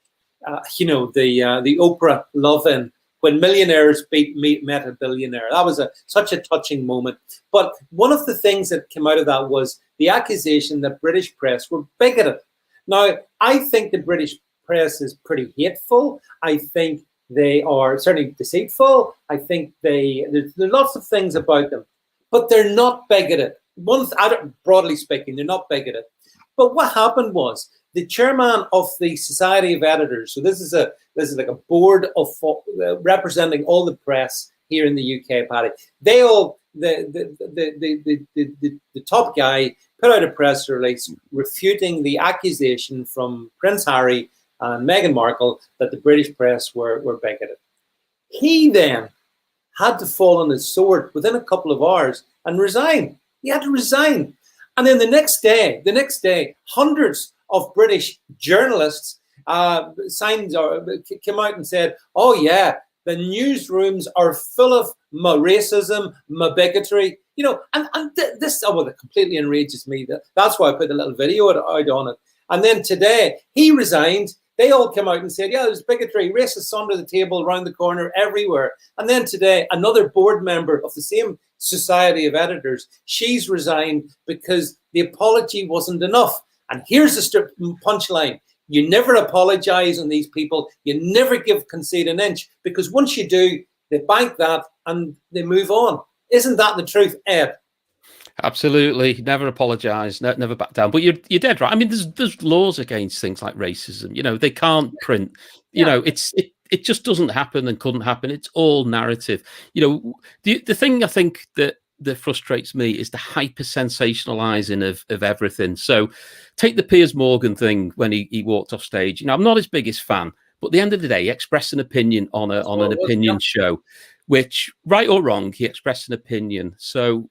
Speaker 1: Oprah love-in, when millionaires met a billionaire. That was such a touching moment. But one of the things that came out of that was the accusation that British press were bigoted. Now, I think the British press is pretty hateful. I think they are certainly deceitful. I think there's lots of things about them, but they're not bigoted. Broadly speaking, they're not bigoted. But what happened was the chairman of the Society of Editors. So this is like a board of representing all the press here in the UK, Paddy. They all the top guy put out a press release refuting the accusation from Prince Harry and Meghan Markle that the British press were bigoted. He then had to fall on his sword within a couple of hours and resign. He had to resign. And then the next day, hundreds of British journalists came out and said, "Oh yeah, the newsrooms are full of my racism, my bigotry, you know, and this, oh, well, it completely enrages me. That's why I put a little video out on it. And then today, he resigned. They all came out and said, yeah, there's bigotry, racists under the table, around the corner, everywhere. And then today, another board member of the same Society of Editors, she's resigned because the apology wasn't enough. And here's the punchline. You never apologize on these people. You never concede an inch, because once you do, they bank that and they move on. Isn't that the truth, Ed?
Speaker 5: Absolutely, never apologise, never back down. But you're dead right. I mean, there's laws against things like racism. You know, they can't print. You know, it just doesn't happen and couldn't happen. It's all narrative. You know, the thing I think that frustrates me is the hyper sensationalizing of everything. So, take the Piers Morgan thing when he walked off stage. You know, I'm not his biggest fan, but at the end of the day, he expressed an opinion on an opinion show, which, right or wrong, he expressed an opinion. So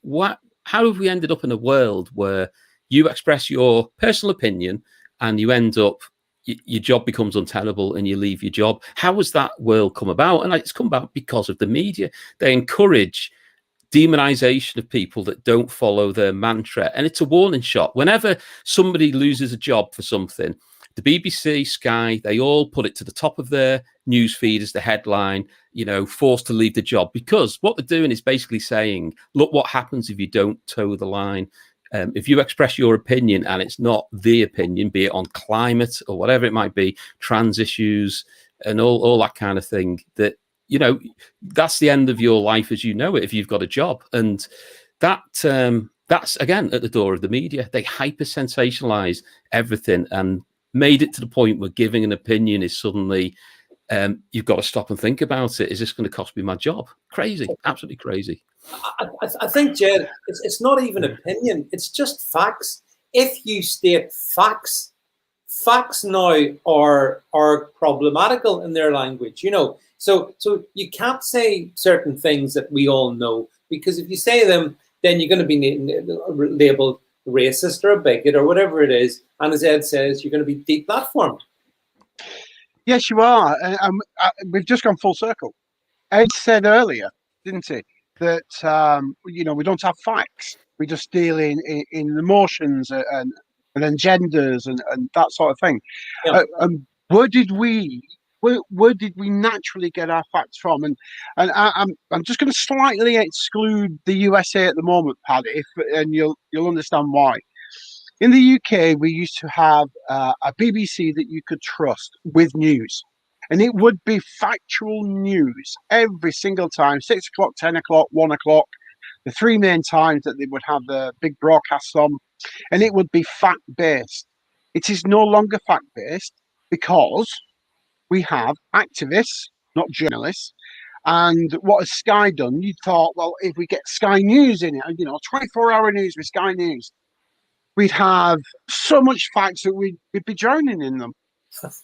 Speaker 5: how have we ended up in a world where you express your personal opinion and you end up, your job becomes untenable and you leave your job? How has that world come about? And it's come about because of the media. They encourage demonization of people that don't follow their mantra. And it's a warning shot. Whenever somebody loses a job for something, the BBC, Sky, they all put it to the top of their news feed as the headline, you know, forced to leave the job, because what they're doing is basically saying, look what happens if you don't toe the line. If you express your opinion and it's not the opinion, be it on climate or whatever it might be, trans issues and all that kind of thing, that, you know, that's the end of your life as you know it if you've got a job. And that's again at the door of the media. They hyper sensationalize everything and made it to the point where giving an opinion is suddenly, you've got to stop and think about it. Is this going to cost me my job? Crazy, absolutely crazy.
Speaker 1: I think, Jed, it's not even opinion. It's just facts. If you state facts now are problematical in their language, you know. So you can't say certain things that we all know, because if you say them, then you're going to be labeled racist or a bigot or whatever it is. And as Ed says, you're going to be deplatformed.
Speaker 3: Yes, you are. We've just gone full circle. Ed said earlier, didn't he, that you know, we don't have facts. We just deal in emotions and agendas and that sort of thing.
Speaker 1: Yeah.
Speaker 3: Where did we naturally get our facts from? And I'm just going to slightly exclude the USA at the moment, Paddy, and you'll understand why. In the UK, we used to have a BBC that you could trust with news, and it would be factual news every single time, 6 o'clock, 10 o'clock, 1 o'clock, the three main times that they would have the big broadcasts on, and it would be fact-based. It is no longer fact-based because we have activists, not journalists. And what has Sky done? You thought, well, if we get Sky News in it, you know, 24-hour news with Sky News, we'd have so much facts that we'd be drowning in them.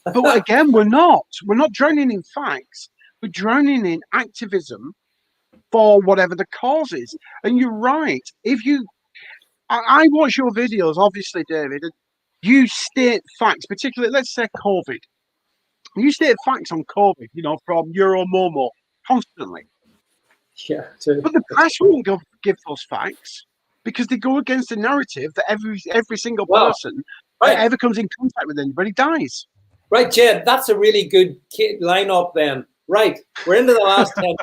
Speaker 3: But again, we're not. We're not drowning in facts. We're drowning in activism for whatever the cause is. And you're right. I watch your videos, obviously, David, and you state facts, particularly, let's say COVID. You state facts on COVID, you know, from Euromomo constantly.
Speaker 1: Yeah.
Speaker 3: But the press won't give those facts, because they go against the narrative that every single person that ever comes in contact with anybody dies.
Speaker 1: Right, Jed, that's a really good line-up then. Right, we're into the last 10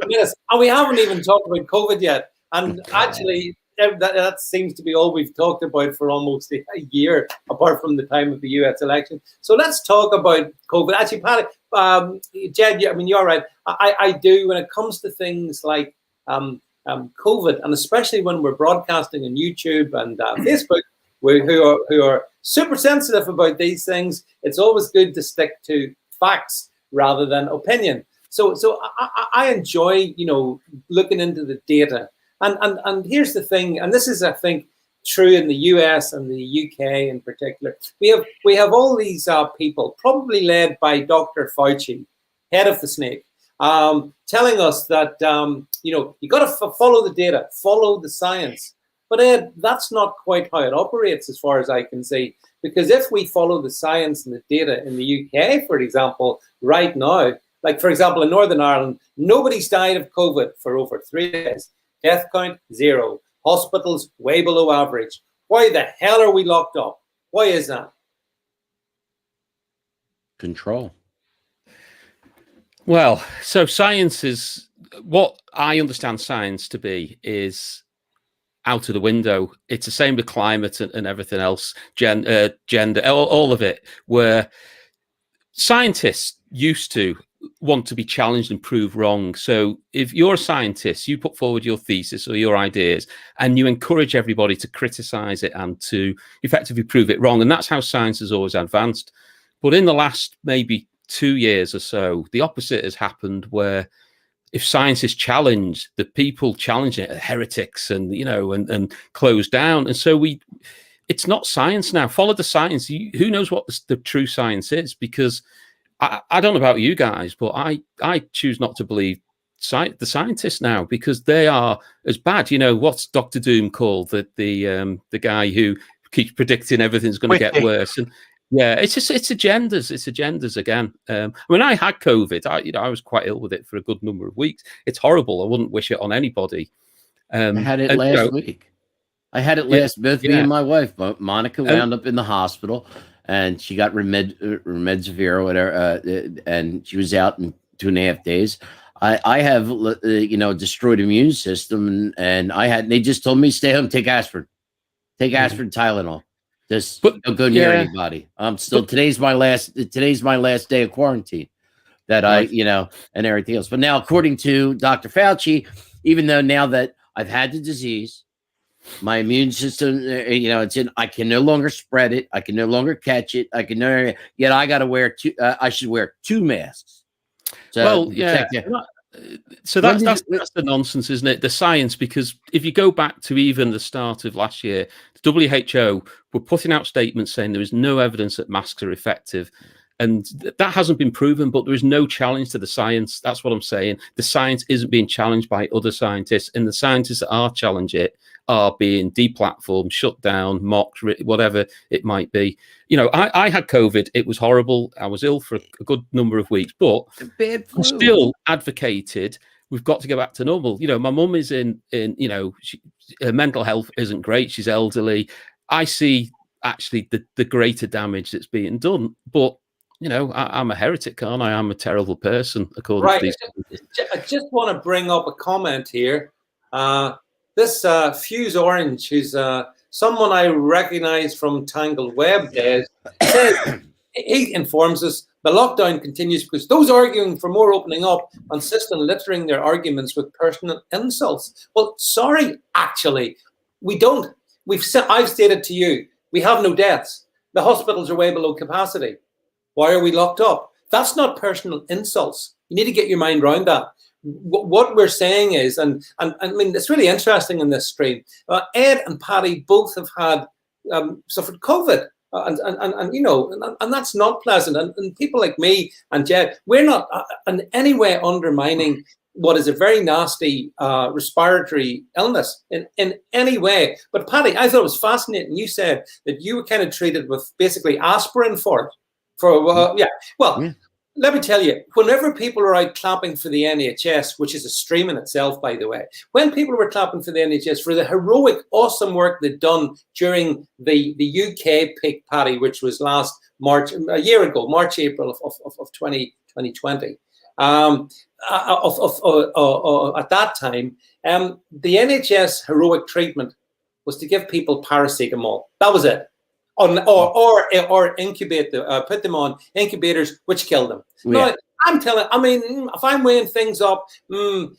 Speaker 1: minutes, and we haven't even talked about COVID yet. And actually, that seems to be all we've talked about for almost a year, apart from the time of the US election. So let's talk about COVID. Actually, Paddy, Jed, I mean, you're right. I do, when it comes to things like COVID, and especially when we're broadcasting on YouTube and Facebook, who are super sensitive about these things, it's always good to stick to facts rather than opinion. So I enjoy, you know, looking into the data. And here's the thing, and this is, I think, true in the US and the UK in particular. We have all these people, probably led by Dr. Fauci, head of the snake, telling us that you know, you got to follow the data, follow the science. But Ed, that's not quite how it operates, as far as I can see. Because if we follow the science and the data in the UK, for example, right now, Like, for example, in Northern Ireland, nobody's died of COVID for over 3 days. Death count, 0. Hospitals, way below average. Why the hell are we locked up? Why is that?
Speaker 2: Control.
Speaker 5: Well, so science is what I understand science to be is out of the window. It's the same with climate and everything else, gender, all of it, where scientists used to want to be challenged and prove wrong. So if you're a scientist, you put forward your thesis or your ideas and you encourage everybody to criticize it and to effectively prove it wrong. And that's how science has always advanced. But in the last maybe 2 years or so, the opposite has happened, where if science is challenged, the people challenging it are heretics and, you know, and closed down. And so it's not science now. Follow the science. Who knows what the true science is? Because I don't know about you guys, but I choose not to believe the scientists now, because they are as bad. You know, what's Dr. Doom called? The guy who keeps predicting everything's going to get worse. And yeah, it's agendas. It's agendas again. When I had COVID, I was quite ill with it for a good number of weeks. It's horrible. I wouldn't wish it on anybody.
Speaker 2: I had it last week. I had it last. Both me and my wife, Monica, wound up in the hospital, and she got remdesivir or whatever, and she was out in 2.5 days. I have destroyed immune system, and they just told me stay home, take aspirin, Tylenol. Just don't go near anybody. Today's my last day of quarantine that and everything else. But now, according to Dr. Fauci, even though now that I've had the disease, my immune system, I can no longer spread it. I can no longer catch it. Yet I got to wear I should wear 2 masks. So,
Speaker 5: So that's the nonsense, isn't it? The science, because if you go back to even the start of last year, the WHO were putting out statements saying there is no evidence that masks are effective. And that hasn't been proven, but there is no challenge to the science. That's what I'm saying. The science isn't being challenged by other scientists, and the scientists that are challenging it are being deplatformed, shut down, mocked, whatever it might be. You know, I had COVID. It was horrible. I was ill for a good number of weeks, but I still advocated we've got to go back to normal. You know, my mum is in her mental health isn't great. She's elderly. I see actually the greater damage that's being done, but you know, I'm a heretic, aren't I? I'm a terrible person, according to these.
Speaker 1: I just want to bring up a comment here. This Fuse Orange, who's someone I recognize from Tangled Web days, says, he informs us the lockdown continues because those arguing for more opening up insist on littering their arguments with personal insults. Well, sorry, actually, we don't. I've stated to you, we have no deaths. The hospitals are way below capacity. Why are we locked up? That's not personal insults. You need to get your mind around that. What we're saying is, and I mean, it's really interesting in this stream. Ed and Patty both have had suffered COVID, and that's not pleasant. And people like me and Jed, we're not in any way undermining what is a very nasty respiratory illness in any way. But Patty, I thought it was fascinating. You said that you were kind of treated with basically aspirin for it. Let me tell you, whenever people are out clapping for the NHS, which is a stream in itself, by the way, when people were clapping for the NHS for the heroic, awesome work they'd done during the UK peak, Paddy, which was last March, a year ago, March, April of 2020. At that time, the NHS heroic treatment was to give people paracetamol. That was it. Or incubate them, put them on incubators, which kill them. Yeah. Now, if I'm weighing things up, you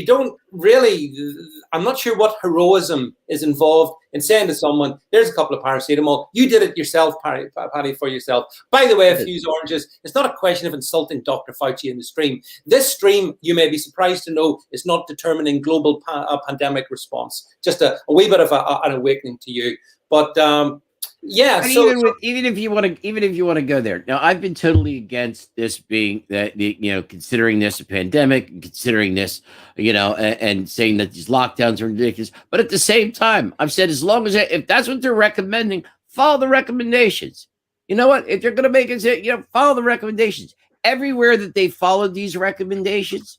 Speaker 1: don't really, I'm not sure what heroism is involved in saying to someone, there's a couple of paracetamol, you did it yourself, Paddy, for yourself. By the way, a Fuse Oranges, it's not a question of insulting Dr. Fauci in the stream. This stream, you may be surprised to know, is not determining global pandemic response. Just a wee bit of an awakening to you. But yeah,
Speaker 2: so even if you want to go there. Now, I've been totally against this being that, considering this a pandemic, considering this, and saying that these lockdowns are ridiculous. But at the same time, I've said as long as if that's what they're recommending, follow the recommendations. You know what? If they're going to make it, follow the recommendations. everywhere that they followed these recommendations,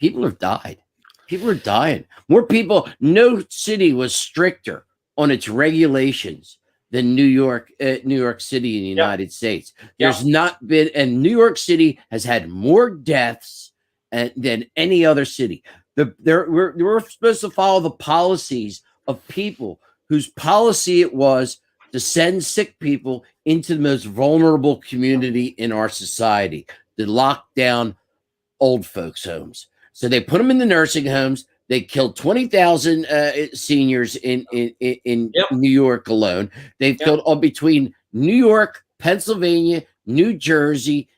Speaker 2: people have died. People are dying. More people. No city was stricter on its regulations than New York City in the United States. There's not been, and New York City has had more deaths than any other city. We're supposed to follow the policies of people whose policy it was to send sick people into the most vulnerable community in our society, to lock down old folks' homes. So they put them in the nursing homes. They killed 20,000 seniors in New York alone. They've killed all between New York, Pennsylvania, New Jersey,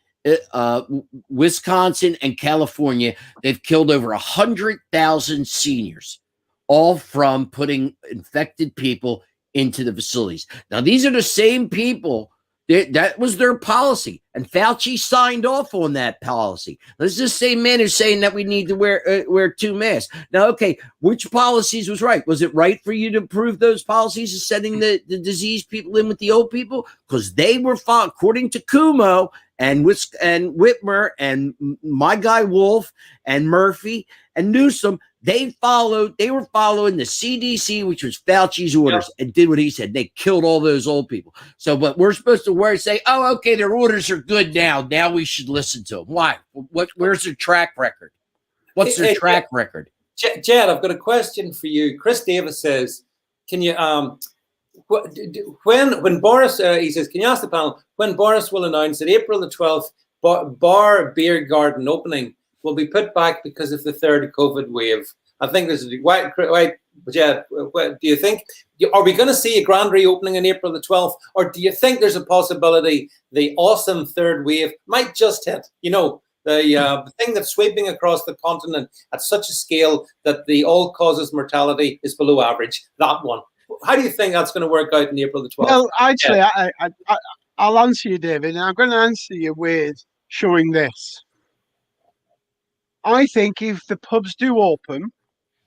Speaker 2: Wisconsin, and California. They've killed over 100,000 seniors, all from putting infected people into the facilities. Now, these are the same people. That was their policy, and Fauci signed off on that policy. This is the same man who's saying that we need to wear 2 masks. Now, okay, which policies was right? Was it right for you to approve those policies of sending the diseased people in with the old people? Because they were, according to Cuomo and Whitmer and my guy Wolf and Murphy and Newsom, they were following the CDC, which was Fauci's orders, and did what he said. They killed all those old people. So, but we're supposed to say, oh, okay, their orders are good now. Now we should listen to them. Why? Where's their track record? What's their track record?
Speaker 1: Jed, I've got a question for you. Chris Davis says, can you, when Boris, he says, can you ask the panel, when Boris will announce that April the 12th, bar beer garden opening will be put back because of the third COVID wave? I think this is why. Yeah, do you think? Are we going to see a grand reopening on April the 12th, or do you think there's a possibility the awesome third wave might just hit? You know, the thing that's sweeping across the continent at such a scale that the all causes mortality is below average. That one. How do you think that's going to work out in April the 12th?
Speaker 3: Well, actually, I'll answer you, David, and I'm going to answer you with showing this. I think if the pubs do open,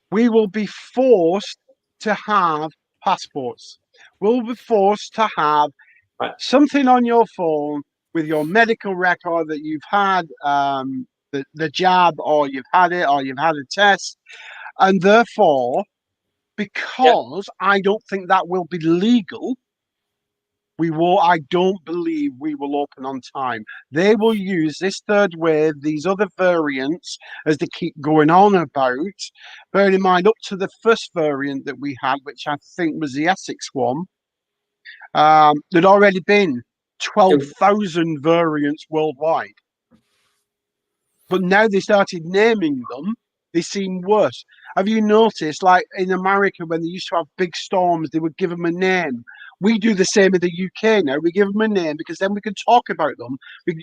Speaker 3: we will be forced to have passports. We'll be forced to have something on your phone with your medical record that you've had the jab, or you've had it, or you've had a test. And therefore, because I don't think that will be legal, I don't believe we will open on time. They will use this third wave, these other variants, as they keep going on about. Bearing in mind, up to the first variant that we had, which I think was the Essex one, there'd already been 12,000 variants worldwide. But now they started naming them, they seem worse. Have you noticed, like in America, when they used to have big storms, they would give them a name? We do the same in the UK now. We give them a name because then we can talk about them.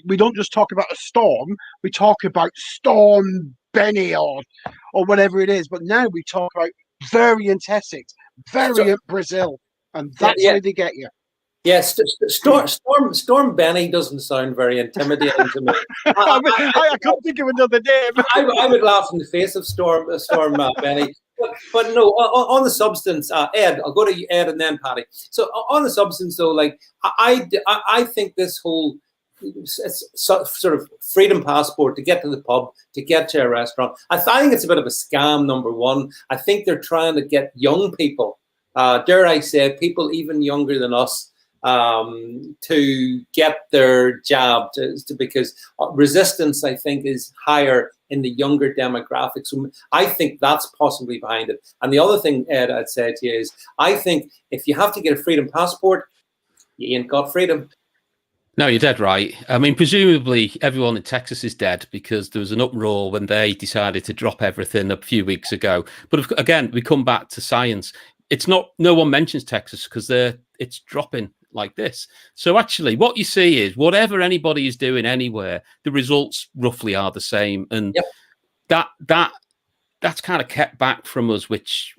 Speaker 3: We don't just talk about a storm. We talk about Storm Benny or whatever it is. But now we talk about variant Essex, variant Brazil. And that's how they get you.
Speaker 1: Yes, Storm Benny doesn't sound very intimidating to me.
Speaker 3: I can't think of another name.
Speaker 1: I would laugh in the face of Storm Benny. But no, on the substance, Ed, I'll go to Ed and then Patty. So on the substance, though, like I think this whole sort of freedom passport to get to the pub, to get to a restaurant, I think it's a bit of a scam. Number one, I think they're trying to get young people, dare I say, people even younger than us, to get their jab, because resistance, I think, is higher in the younger demographics. So I think that's possibly behind it. And the other thing, Ed, I'd say to you is, I think if you have to get a freedom passport, you ain't got freedom.
Speaker 5: No, you're dead right. I mean, presumably everyone in Texas is dead because there was an uproar when they decided to drop everything a few weeks ago. But again, we come back to science. It's not, no one mentions Texas because it's dropping like this. So actually what you see is whatever anybody is doing anywhere, the results roughly are the same. And that's kind of kept back from us, which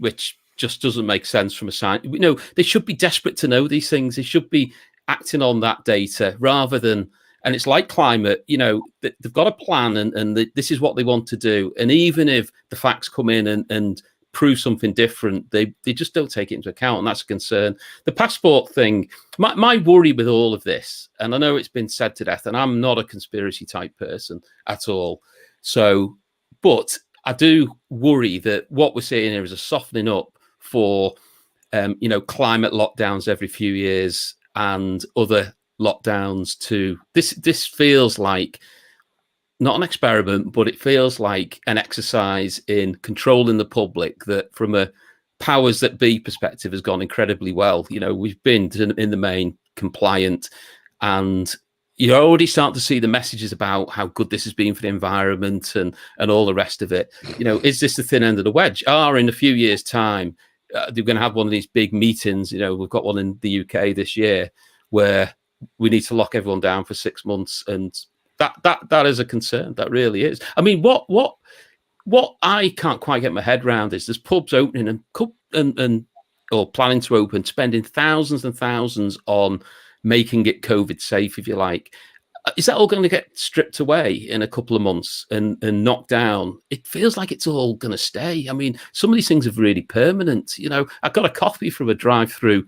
Speaker 5: just doesn't make sense from a science. You know, they should be desperate to know these things. They should be acting on that data rather than, and it's like climate, you know, they've got a plan and this is what they want to do. And even if the facts come in and prove something different, they just don't take it into account, and that's a concern. The passport thing, my worry with all of this, and I know it's been said to death, and I'm not a conspiracy type person at all. So, but I do worry that what we're seeing here is a softening up for, climate lockdowns every few years and other lockdowns too. This feels like not an experiment, but it feels like an exercise in controlling the public that, from a powers that be perspective, has gone incredibly well. We've been in the main compliant, and you're already starting to see the messages about how good this has been for the environment and all the rest of it. Is this the thin end of the wedge? In a few years' time, they're going to have one of these big meetings. We've got one in the UK this year where we need to lock everyone down for 6 months, and that is a concern. That really is. I mean, what I can't quite get my head around is there's pubs opening and or planning to open, spending thousands and thousands on making it COVID safe, if you like. Is that all going to get stripped away in a couple of months and knocked down? It feels like it's all going to stay. I mean, some of these things are really permanent. I got a coffee from a drive-through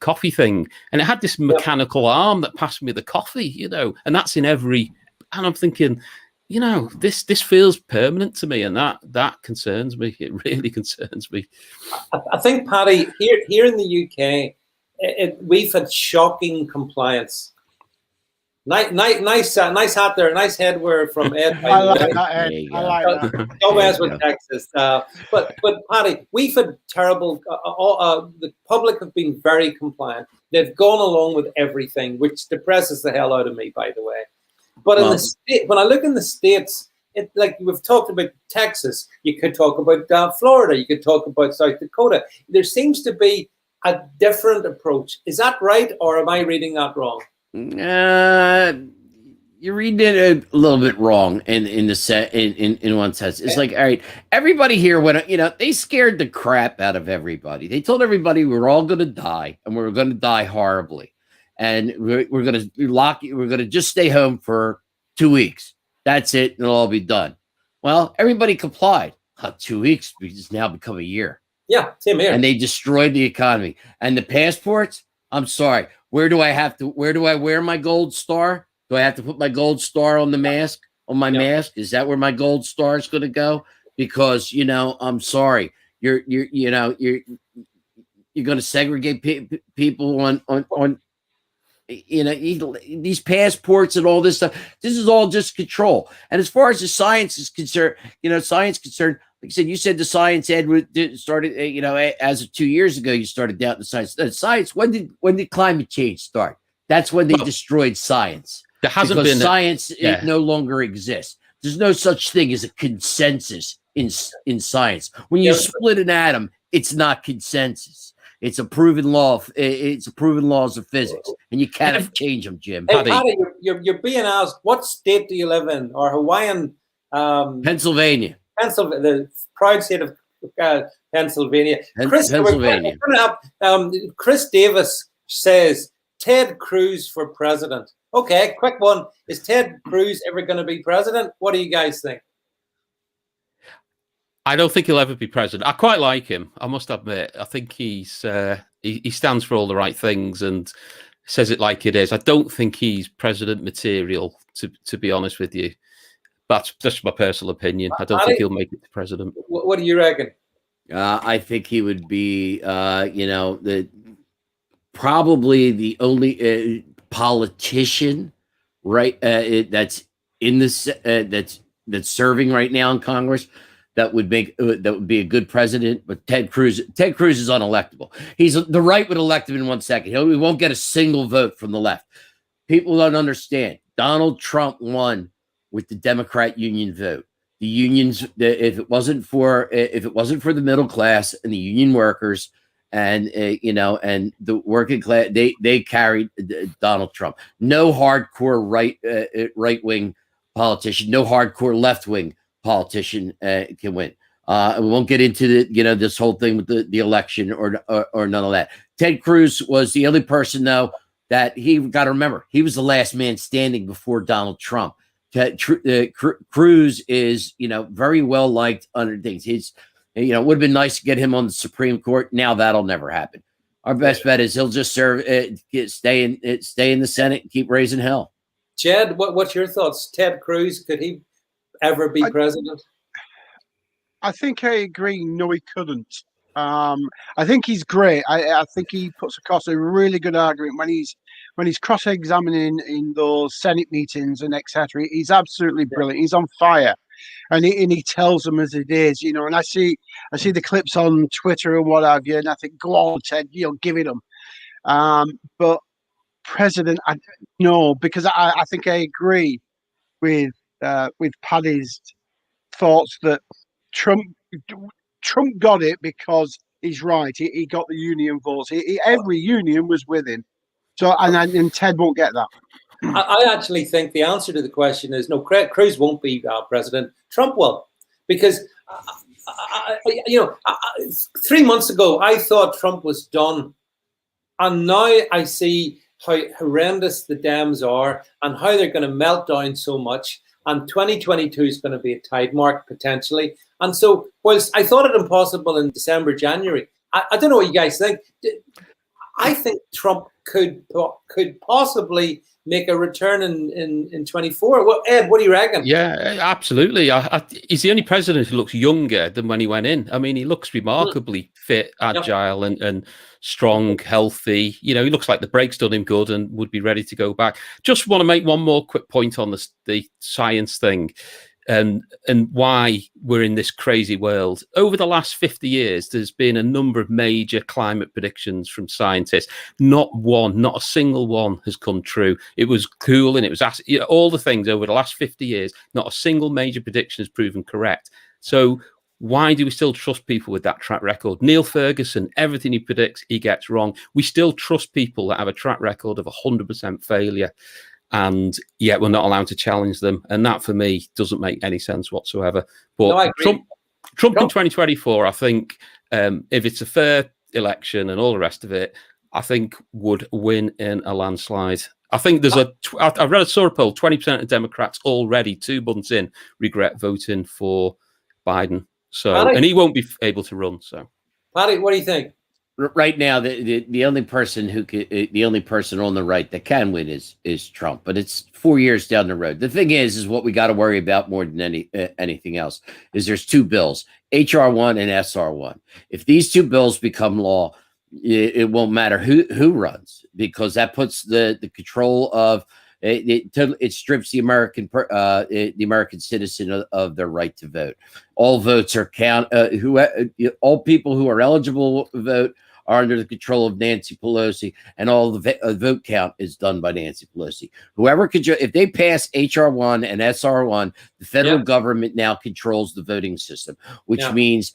Speaker 5: coffee thing, and it had this mechanical arm that passed me the coffee, and that's in every. And I'm thinking, this feels permanent to me, and that concerns me. It really concerns me.
Speaker 1: I think, Paddy, here in the UK, we've had shocking compliance. Nice hat there, nice headwear from Ed.
Speaker 3: I like that, Ed. I like that.
Speaker 1: Go West with Texas. But Paddy, we've had terrible. The public have been very compliant. They've gone along with everything, which depresses the hell out of me, by the way. But in the state, when I look in the States, like we've talked about Texas, you could talk about Florida, you could talk about South Dakota. There seems to be a different approach. Is that right, or am I reading that wrong?
Speaker 2: You're reading it a little bit wrong in one sense. It's like, all right, everybody here went, they scared the crap out of everybody. They told everybody we were all going to die, and we were going to die horribly, and we're going to lock you. We're going to just stay home for 2 weeks. That's it, and it'll all be done. Well, everybody complied. 2 weeks has now become a year.
Speaker 1: Yeah, same here.
Speaker 2: And they destroyed the economy. And the passports, I'm sorry. Where do I wear my gold star? Do I have to put my gold star on the mask, on my mask? Is that where my gold star is going to go? Because, I'm sorry. You're going to segregate people on these passports and all this stuff. This is all just control. And as far as the science is concerned, like I said, you said the science ed started, as of 2 years ago, you started doubting the science. The science, when did climate change start? That's when they destroyed science.
Speaker 5: There hasn't
Speaker 2: because
Speaker 5: been
Speaker 2: science. It no longer exists. There's no such thing as a consensus in science. When you split an atom, it's not consensus. It's a proven law. It's a proven laws of physics, and you cannot change them, Jim.
Speaker 1: Hey, Paddy, you're being asked, what state do you live in? Or Hawaiian?
Speaker 2: Pennsylvania.
Speaker 1: The proud state of Pennsylvania.
Speaker 2: Pennsylvania.
Speaker 1: Chris Davis says Ted Cruz for president. Okay, quick one. Is Ted Cruz ever going to be president? What do you guys think?
Speaker 5: I don't think he'll ever be president. I quite like him, I must admit. I think he stands for all the right things and says it like it is. I don't think he's president material, to be honest with you. That's just my personal opinion. I don't think he'll make it to president.
Speaker 1: What do you reckon?
Speaker 2: I think he would be, probably the only politician, right? That's in this that's serving right now in Congress that would be a good president. But Ted Cruz is unelectable. The right would elect him in 1 second. We won't get a single vote from the left. People don't understand. Donald Trump won with the Democrat union vote. The unions, if it wasn't for the middle class and the union workers and and the working class, they carried Donald Trump. No hardcore right wing politician, no hardcore left wing politician can win. We won't get into this whole thing with the election or none of that. Ted Cruz was the only person though that he got to remember. He was the last man standing before Donald Trump. Cruz is, very well liked under things. You know, it would have been nice to get him on the Supreme Court. Now that'll never happen. Our best bet is he'll just serve, stay in the Senate, and keep raising hell.
Speaker 1: Jed, what's your thoughts? Ted Cruz, could he ever be president?
Speaker 3: I think I agree. No, he couldn't. I think he's great. I think he puts across a really good argument when he's cross-examining in those Senate meetings and etc. He's absolutely brilliant. He's on fire, and he tells them as it is, you know. And I see the clips on Twitter and what have you, and I think, go on, Ted, you know, give it them. But president, no, because I think I agree with Paddy's thoughts that Trump got it because he's right. He got the union votes. Every union was with him. So and Ted won't get that.
Speaker 1: I actually think the answer to the question is no. Cruz won't be president. Trump will, because 3 months ago I thought Trump was done, and now I see how horrendous the Dems are and how they're going to melt down so much. And 2022 is going to be a tide mark potentially. And so, whilst I thought it impossible in December, January, I don't know what you guys think. I think Trump could possibly make a return in 24. Well, Ed, what do you reckon?
Speaker 5: Yeah, absolutely. He's the only president who looks younger than when he went in. I mean, he looks remarkably fit, agile, and strong, healthy. You know, he looks like the break's done him good and would be ready to go back. Just want to make one more quick point on the science thing. And why we're in this crazy world. Over the last 50 years, there's been a number of major climate predictions from scientists. Not a single one has come true. It was cool and it was all the things over the last 50 years. Not a single major prediction has proven correct. So why do we still trust people with that track record? Neil Ferguson, everything he predicts, he gets wrong. We still trust people that have a track record of 100% failure. And yet we're not allowed to challenge them. And that, for me, doesn't make any sense whatsoever. But Trump in 2024, I think, if it's a fair election and all the rest of it, I think would win in a landslide. I think there's I saw a poll, 20% of Democrats already 2 months in regret voting for Biden. So, Paddy, and he won't be able to run. So,
Speaker 1: Paddy, what do you think?
Speaker 2: Right now, the only person the only person on the right that can win is Trump, but it's 4 years down the road. The thing is what we got to worry about more than anything else is there's 2 bills, HR1 and SR1. If these 2 bills become law, it won't matter who runs, because that puts the control of it strips the American citizen of their right to vote. All votes are all people who are eligible to vote are under the control of Nancy Pelosi, and all the vote count is done by Nancy Pelosi. Whoever if they pass HR1 and SR1, the federal government now controls the voting system, which means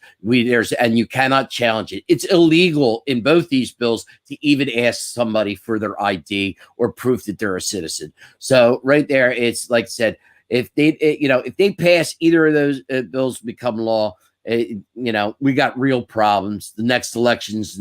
Speaker 2: and you cannot challenge it. It's illegal in both these bills to even ask somebody for their ID or proof that they're a citizen. So right there, it's like I said, if they pass either of those bills become law, we got real problems. The next election's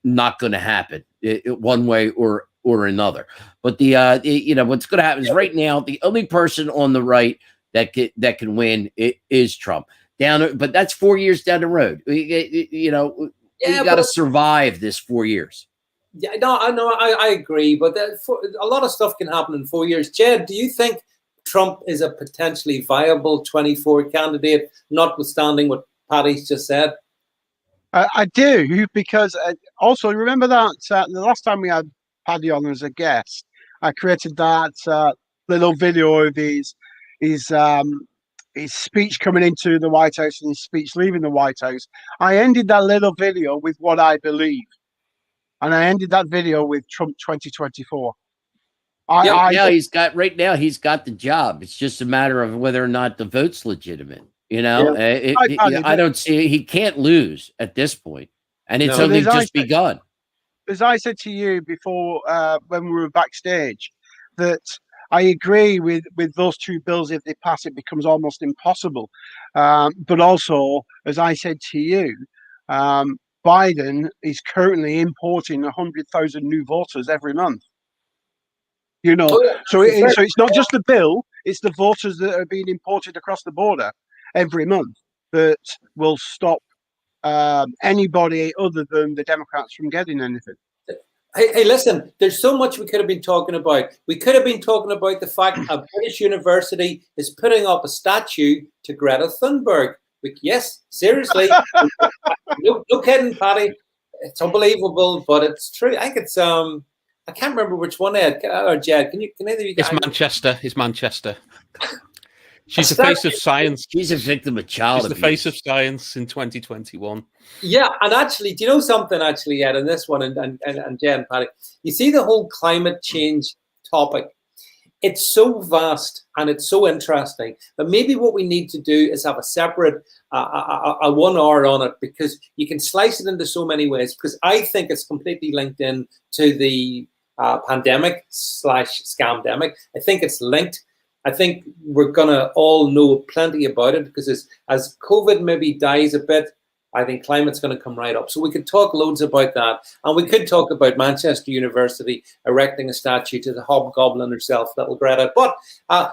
Speaker 2: not going to happen one way or another. But what's going to happen is right now the only person on the right that can win is Trump. But that's 4 years down the road. We got to survive this 4 years.
Speaker 1: Yeah, no, I agree. But a lot of stuff can happen in 4 years. Jed, do you think Trump is a potentially viable 24 candidate, notwithstanding what Paddy's just said?
Speaker 3: I do, because also remember that the last time we had Paddy on as a guest, I created that little video of his speech coming into the White House and his speech leaving the White House. I ended that little video with what I believe, and I ended that video with Trump 2024.
Speaker 2: He's got the job. It's just a matter of whether or not the vote's legitimate. I don't see he can't lose at this point, and it's only just begun.
Speaker 3: As I said to you before, when we were backstage, that I agree with those 2 bills. If they pass, it becomes almost impossible. But also, as I said to you, Biden is currently importing 100,000 new voters every month. So it's not just the bill; it's the voters that are being imported across the border every month that will stop anybody other than the Democrats from getting anything.
Speaker 1: Hey, listen, there's so much we could have been talking about. We could have been talking about the fact a British university is putting up a statue to Greta Thunberg. Yes, seriously. No kidding, Paddy. It's unbelievable, but it's true. I think it's I can't remember which one, Ed or Jed. Can either of you guys?
Speaker 5: It's Manchester. It's Manchester. She's the face of science.
Speaker 2: She's a victim of child
Speaker 5: abuse. She's the face of science in 2021.
Speaker 1: Yeah, and actually, do you know something? Actually, Ed, in this one, and Jen, and Paddy, you see the whole climate change topic. It's so vast and it's so interesting that maybe what we need to do is have a separate a 1 hour on it, because you can slice it into so many ways. Because I think it's completely linked in to the pandemic/scamdemic. I think it's linked. I think we're gonna all know plenty about it, because as COVID maybe dies a bit, I think climate's going to come right up. So we could talk loads about that. And we could talk about Manchester University erecting a statue to the hobgoblin herself, little Greta. But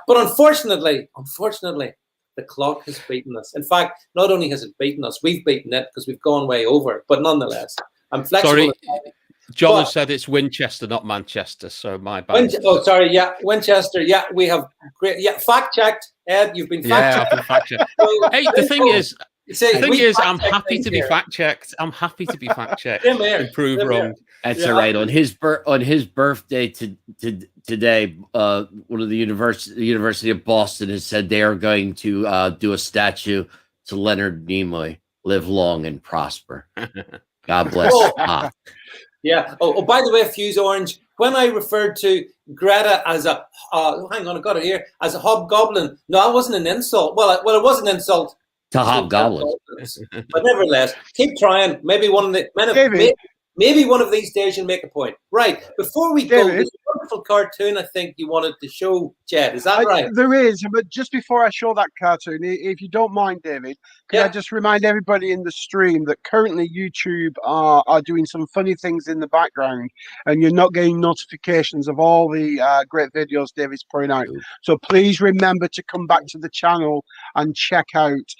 Speaker 1: unfortunately, the clock has beaten us. In fact, not only has it beaten us, we've beaten it because we've gone way over. But nonetheless, I'm flexible.
Speaker 5: Sorry, John has said it's Winchester, not Manchester. So my bad.
Speaker 1: Winchester. Yeah, we have great. Yeah, fact checked. Ed, you've been fact checked.
Speaker 5: I've been fact checked. Hey, the thing is, I'm happy to be fact checked. I'm happy to be fact checked and prove wrong.
Speaker 2: That's all right. On his birthday today, one of the University of Boston has said they are going to do a statue to Leonard Nimoy. Live long and prosper. God bless.
Speaker 1: Yeah. Oh, by the way, Fuse Orange, when I referred to Greta as a hang on, I got it here, as a hobgoblin. No, that wasn't an insult. Well, it was an insult
Speaker 2: to hobgoblins.
Speaker 1: But nevertheless, keep trying. Maybe one of these days you'll make a point. Right. Before we go, there's a wonderful cartoon I think you wanted to show, Jed. Is that right?
Speaker 3: There is, but just before I show that cartoon, if you don't mind, David, can I just remind everybody in the stream that currently YouTube are doing some funny things in the background, and you're not getting notifications of all the great videos David's putting out. So please remember to come back to the channel and check out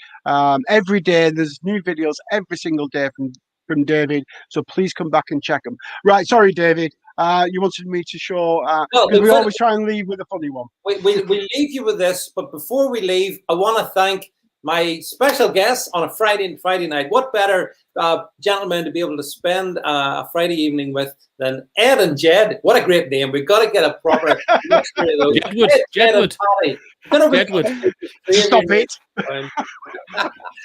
Speaker 3: every day. There's new videos every single day from David, so please come back and check them. Right, sorry, David. You wanted me to show. We always try and leave with a funny one.
Speaker 1: We leave you with this, but before we leave, I want to thank my special guests on a Friday night. What better gentlemen to be able to spend a Friday evening with than Ed and Jed? What a great name! We've got to get a proper mixture of those.
Speaker 5: Jedwood.
Speaker 3: Stop it.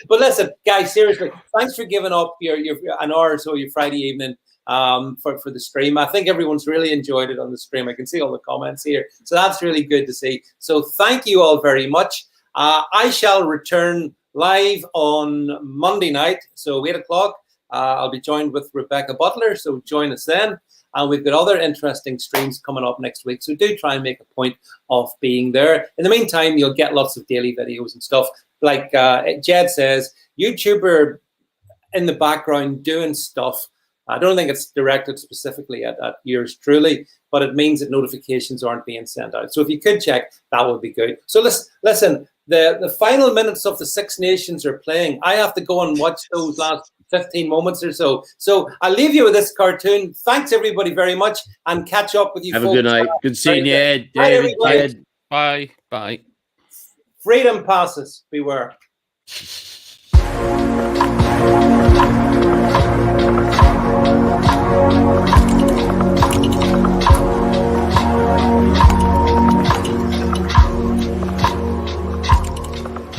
Speaker 1: But listen, guys, seriously, thanks for giving up your an hour or so your Friday evening for the stream. I think everyone's really enjoyed it on the stream. I can see all the comments here, so that's really good to see. So thank you all very much. I shall return live on Monday night, so 8 o'clock. I'll be joined with Rebecca Butler, so join us then. And we've got other interesting streams coming up next week, so do try and make a point of being there. In the meantime, you'll get lots of daily videos and stuff. Like Jed says, YouTuber in the background doing stuff. I don't think it's directed specifically at yours truly, but it means that notifications aren't being sent out. So if you could check, that would be good. So listen, the final minutes of the Six Nations are playing. I have to go and watch those last 15 moments or so. So I'll leave you with this cartoon. Thanks everybody very much, and catch up with you.
Speaker 2: Have a good night. Good seeing you, Ed, David, Ed.
Speaker 5: Bye.
Speaker 1: Freedom passes. Beware.